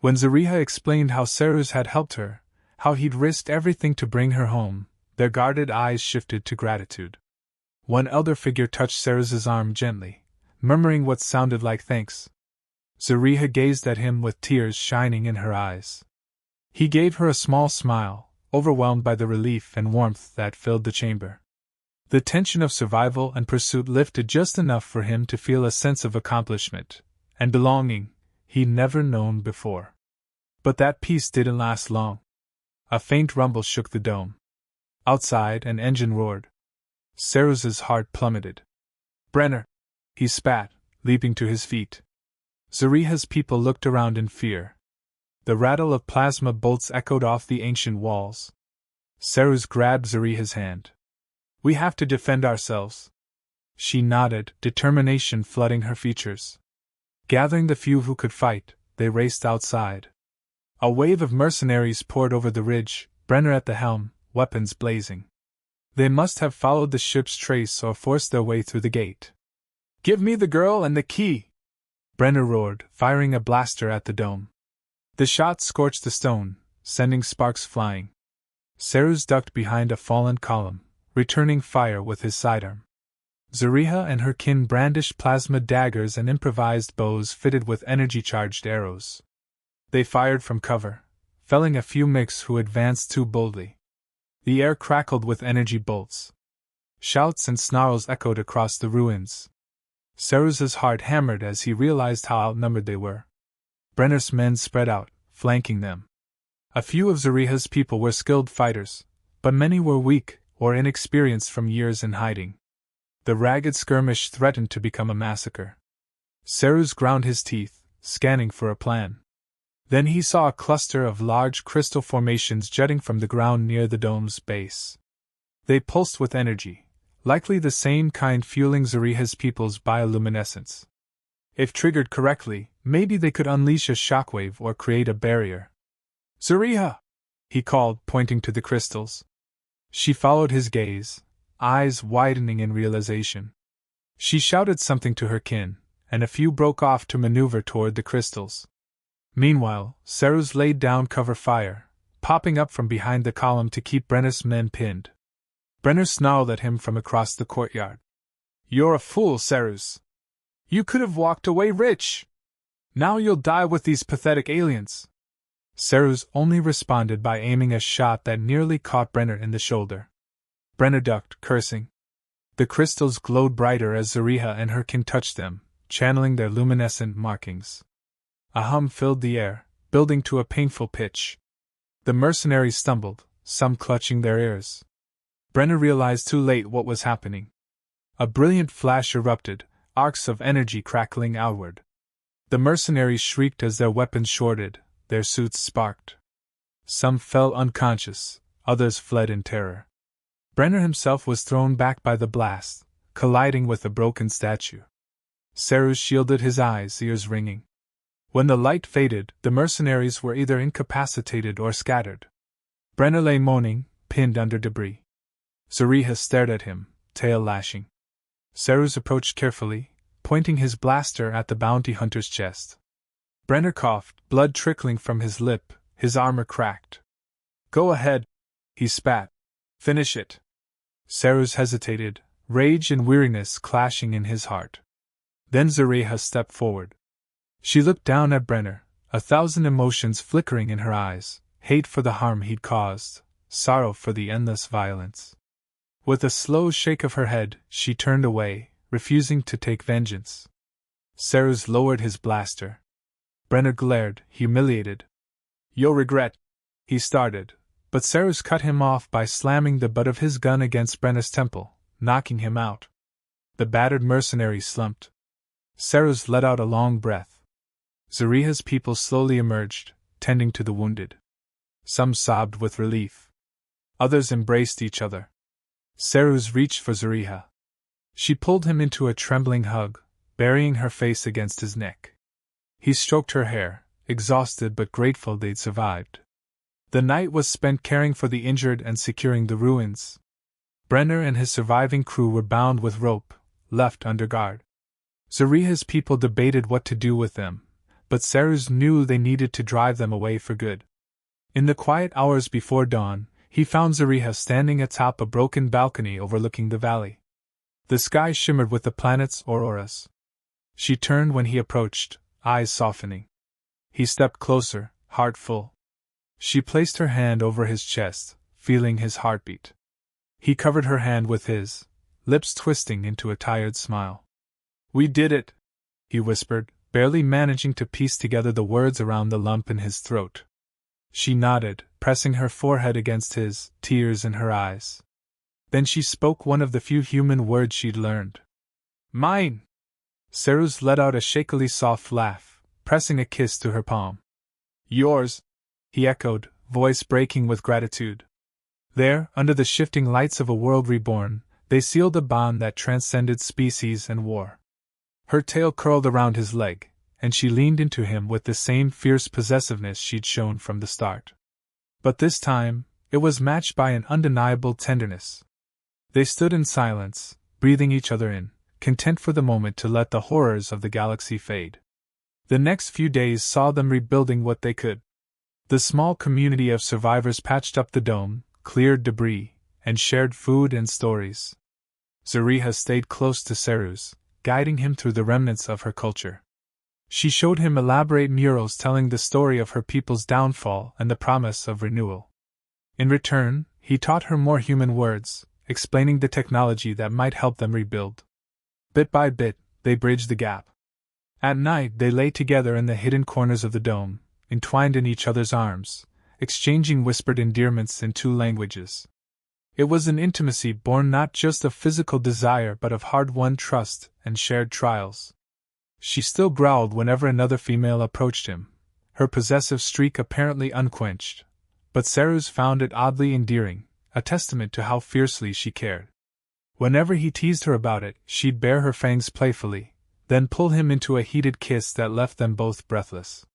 When Zariha explained how Seruz had helped her, how he'd risked everything to bring her home, their guarded eyes shifted to gratitude. One elder figure touched Seruz's arm gently, murmuring what sounded like thanks. Zariha gazed at him with tears shining in her eyes. He gave her a small smile, overwhelmed by the relief and warmth that filled the chamber. The tension of survival and pursuit lifted just enough for him to feel a sense of accomplishment and belonging he'd never known before. But that peace didn't last long. A faint rumble shook the dome. Outside, an engine roared. Seruz's heart plummeted. "Brenner!" he spat, leaping to his feet. Zariha's people looked around in fear. The rattle of plasma bolts echoed off the ancient walls. Seruz grabbed Zariha's hand. "We have to defend ourselves." She nodded, determination flooding her features. Gathering the few who could fight, they raced outside. A wave of mercenaries poured over the ridge, Brenner at the helm, weapons blazing. They must have followed the ship's trace or forced their way through the gate. "Give me the girl and the key!" Brenner roared, firing a blaster at the dome. The shot scorched the stone, sending sparks flying. Seruz ducked behind a fallen column, returning fire with his sidearm. Zariha and her kin brandished plasma daggers and improvised bows fitted with energy-charged arrows. They fired from cover, felling a few mechs who advanced too boldly. The air crackled with energy bolts. Shouts and snarls echoed across the ruins. Seruz's heart hammered as he realized how outnumbered they were. Brenner's men spread out, flanking them. A few of Zariha's people were skilled fighters, but many were weak or inexperienced from years in hiding. The ragged skirmish threatened to become a massacre. Seruz ground his teeth, scanning for a plan. Then he saw a cluster of large crystal formations jutting from the ground near the dome's base. They pulsed with energy, likely the same kind fueling Zariha's people's bioluminescence. If triggered correctly, maybe they could unleash a shockwave or create a barrier. "Zariha!" he called, pointing to the crystals. She followed his gaze, eyes widening in realization. She shouted something to her kin, and a few broke off to maneuver toward the crystals. Meanwhile, Seruz laid down cover fire, popping up from behind the column to keep Brenner's men pinned. Brenner snarled at him from across the courtyard. "You're a fool, Seruz. You could have walked away rich. Now you'll die with these pathetic aliens." Seruz only responded by aiming a shot that nearly caught Brenner in the shoulder. Brenner ducked, cursing. The crystals glowed brighter as Zariha and her kin touched them, channeling their luminescent markings. A hum filled the air, building to a painful pitch. The mercenaries stumbled, some clutching their ears. Brenner realized too late what was happening. A brilliant flash erupted, arcs of energy crackling outward. The mercenaries shrieked as their weapons shorted, their suits sparked. Some fell unconscious, others fled in terror. Brenner himself was thrown back by the blast, colliding with a broken statue. Seruz shielded his eyes, ears ringing. When the light faded, the mercenaries were either incapacitated or scattered. Brenner lay moaning, pinned under debris. Zariha stared at him, tail lashing. Seruz approached carefully, pointing his blaster at the bounty hunter's chest. Brenner coughed, blood trickling from his lip, his armor cracked. Go ahead, he spat. Finish it. Seruz hesitated, rage and weariness clashing in his heart. Then Zariha stepped forward. She looked down at Brenner, 1,000 emotions flickering in her eyes, hate for the harm he'd caused, sorrow for the endless violence. With a slow shake of her head, she turned away, refusing to take vengeance. Seruz lowered his blaster. Brenner glared, humiliated. You'll regret, he started, but Seruz cut him off by slamming the butt of his gun against Brenner's temple, knocking him out. The battered mercenary slumped. Seruz let out a long breath. Zariha's people slowly emerged, tending to the wounded. Some sobbed with relief. Others embraced each other. Seruz reached for Zariha. She pulled him into a trembling hug, burying her face against his neck. He stroked her hair, exhausted but grateful they'd survived. The night was spent caring for the injured and securing the ruins. Brenner and his surviving crew were bound with rope, left under guard. Zariha's people debated what to do with them, but Seruz knew they needed to drive them away for good. In the quiet hours before dawn, he found Zariha standing atop a broken balcony overlooking the valley. The sky shimmered with the planet's auroras. She turned when he approached, eyes softening. He stepped closer, heart full. She placed her hand over his chest, feeling his heartbeat. He covered her hand with his, lips twisting into a tired smile. We did it, he whispered, barely managing to piece together the words around the lump in his throat. She nodded, pressing her forehead against his, tears in her eyes. Then she spoke one of the few human words she'd learned. Mine! Seruz let out a shakily soft laugh, pressing a kiss to her palm. Yours! He echoed, voice breaking with gratitude. There, under the shifting lights of a world reborn, they sealed a bond that transcended species and war. Her tail curled around his leg, and she leaned into him with the same fierce possessiveness she'd shown from the start. But this time, it was matched by an undeniable tenderness. They stood in silence, breathing each other in, content for the moment to let the horrors of the galaxy fade. The next few days saw them rebuilding what they could. The small community of survivors patched up the dome, cleared debris, and shared food and stories. Zariha stayed close to Seruz, guiding him through the remnants of her culture. She showed him elaborate murals telling the story of her people's downfall and the promise of renewal. In return, he taught her more human words, explaining the technology that might help them rebuild. Bit by bit, they bridged the gap. At night, they lay together in the hidden corners of the dome, entwined in each other's arms, exchanging whispered endearments in 2 languages. It was an intimacy born not just of physical desire but of hard-won trust and shared trials. She still growled whenever another female approached him, her possessive streak apparently unquenched, but Seruz found it oddly endearing, a testament to how fiercely she cared. Whenever he teased her about it, she'd bare her fangs playfully, then pull him into a heated kiss that left them both breathless.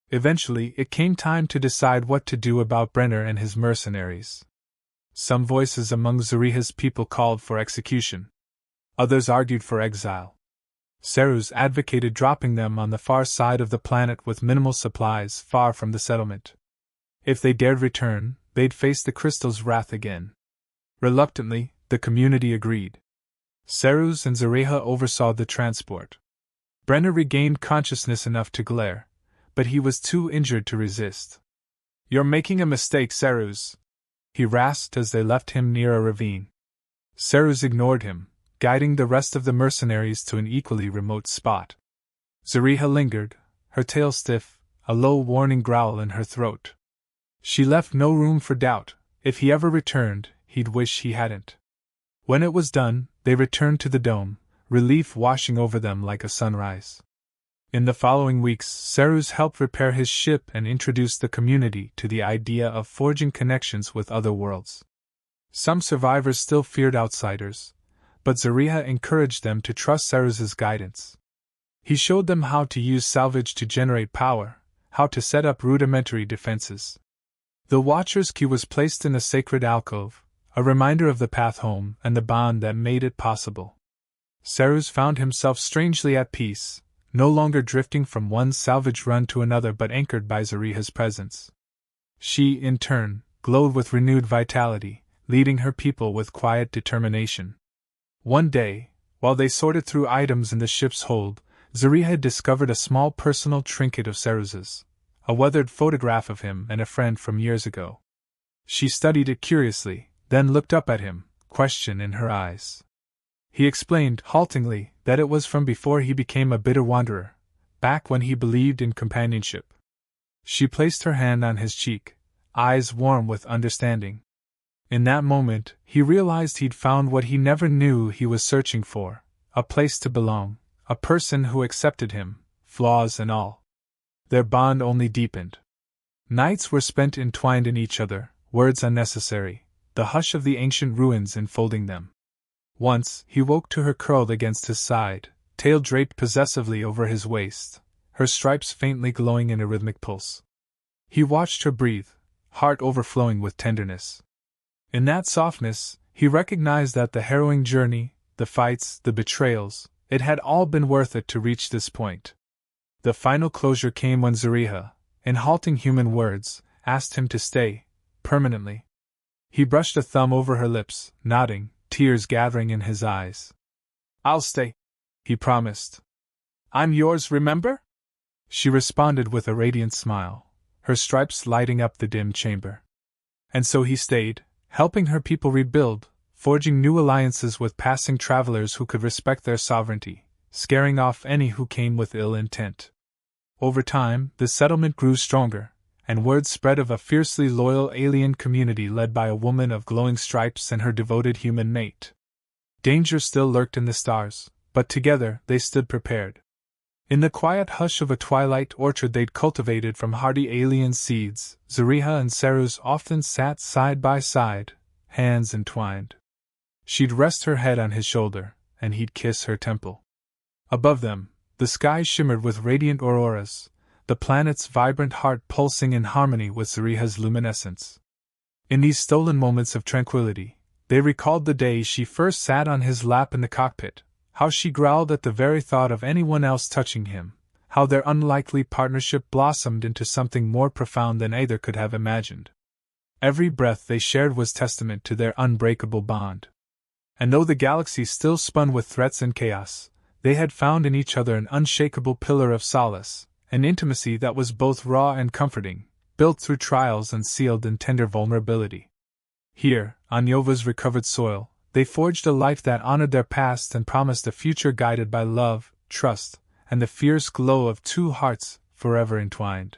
Eventually, it came time to decide what to do about Brenner and his mercenaries. Some voices among Zariha's people called for execution. Others argued for exile. Seruz advocated dropping them on the far side of the planet with minimal supplies far from the settlement. If they dared return, they'd face the crystal's wrath again. Reluctantly, the community agreed. Seruz and Zariha oversaw the transport. Brenner regained consciousness enough to glare, but he was too injured to resist. You're making a mistake, Seruz, he rasped as they left him near a ravine. Seruz ignored him, guiding the rest of the mercenaries to an equally remote spot. Zariha lingered, her tail stiff, a low warning growl in her throat. She left no room for doubt. If he ever returned, he'd wish he hadn't. When it was done, they returned to the dome, relief washing over them like a sunrise. In the following weeks, Seruz helped repair his ship and introduced the community to the idea of forging connections with other worlds. Some survivors still feared outsiders, but Zariha encouraged them to trust Seruz's guidance. He showed them how to use salvage to generate power, how to set up rudimentary defenses. The Watcher's Key was placed in a sacred alcove, a reminder of the path home and the bond that made it possible. Seruz found himself strangely at peace, no longer drifting from one salvage run to another but anchored by Zariha's presence. She, in turn, glowed with renewed vitality, leading her people with quiet determination. One day, while they sorted through items in the ship's hold, Zariha had discovered a small personal trinket of Seruz's, a weathered photograph of him and a friend from years ago. She studied it curiously, then looked up at him, question in her eyes. He explained, haltingly, that it was from before he became a bitter wanderer, back when he believed in companionship. She placed her hand on his cheek, eyes warm with understanding. In that moment, he realized he'd found what he never knew he was searching for, a place to belong, a person who accepted him, flaws and all. Their bond only deepened. Nights were spent entwined in each other, words unnecessary, the hush of the ancient ruins enfolding them. Once, he woke to her curled against his side, tail draped possessively over his waist, her stripes faintly glowing in a rhythmic pulse. He watched her breathe, heart overflowing with tenderness. In that softness, he recognized that the harrowing journey, the fights, the betrayals, it had all been worth it to reach this point. The final closure came when Zariha, in halting human words, asked him to stay, permanently. He brushed a thumb over her lips, nodding, tears gathering in his eyes. "I'll stay," he promised. "I'm yours, remember?" She responded with a radiant smile, her stripes lighting up the dim chamber. And so he stayed, helping her people rebuild, forging new alliances with passing travelers who could respect their sovereignty, scaring off any who came with ill intent. Over time, the settlement grew stronger, and word spread of a fiercely loyal alien community led by a woman of glowing stripes and her devoted human mate. Danger still lurked in the stars, but together they stood prepared. In the quiet hush of a twilight orchard they'd cultivated from hardy alien seeds, Zariha and Seruz often sat side by side, hands entwined. She'd rest her head on his shoulder, and he'd kiss her temple. Above them, the sky shimmered with radiant auroras, the planet's vibrant heart pulsing in harmony with Zariha's luminescence. In these stolen moments of tranquility, they recalled the day she first sat on his lap in the cockpit, how she growled at the very thought of anyone else touching him, how their unlikely partnership blossomed into something more profound than either could have imagined. Every breath they shared was testament to their unbreakable bond. And though the galaxy still spun with threats and chaos, they had found in each other an unshakable pillar of solace, an intimacy that was both raw and comforting, built through trials and sealed in tender vulnerability. Here, on Yova's recovered soil, they forged a life that honored their past and promised a future guided by love, trust, and the fierce glow of two hearts forever entwined.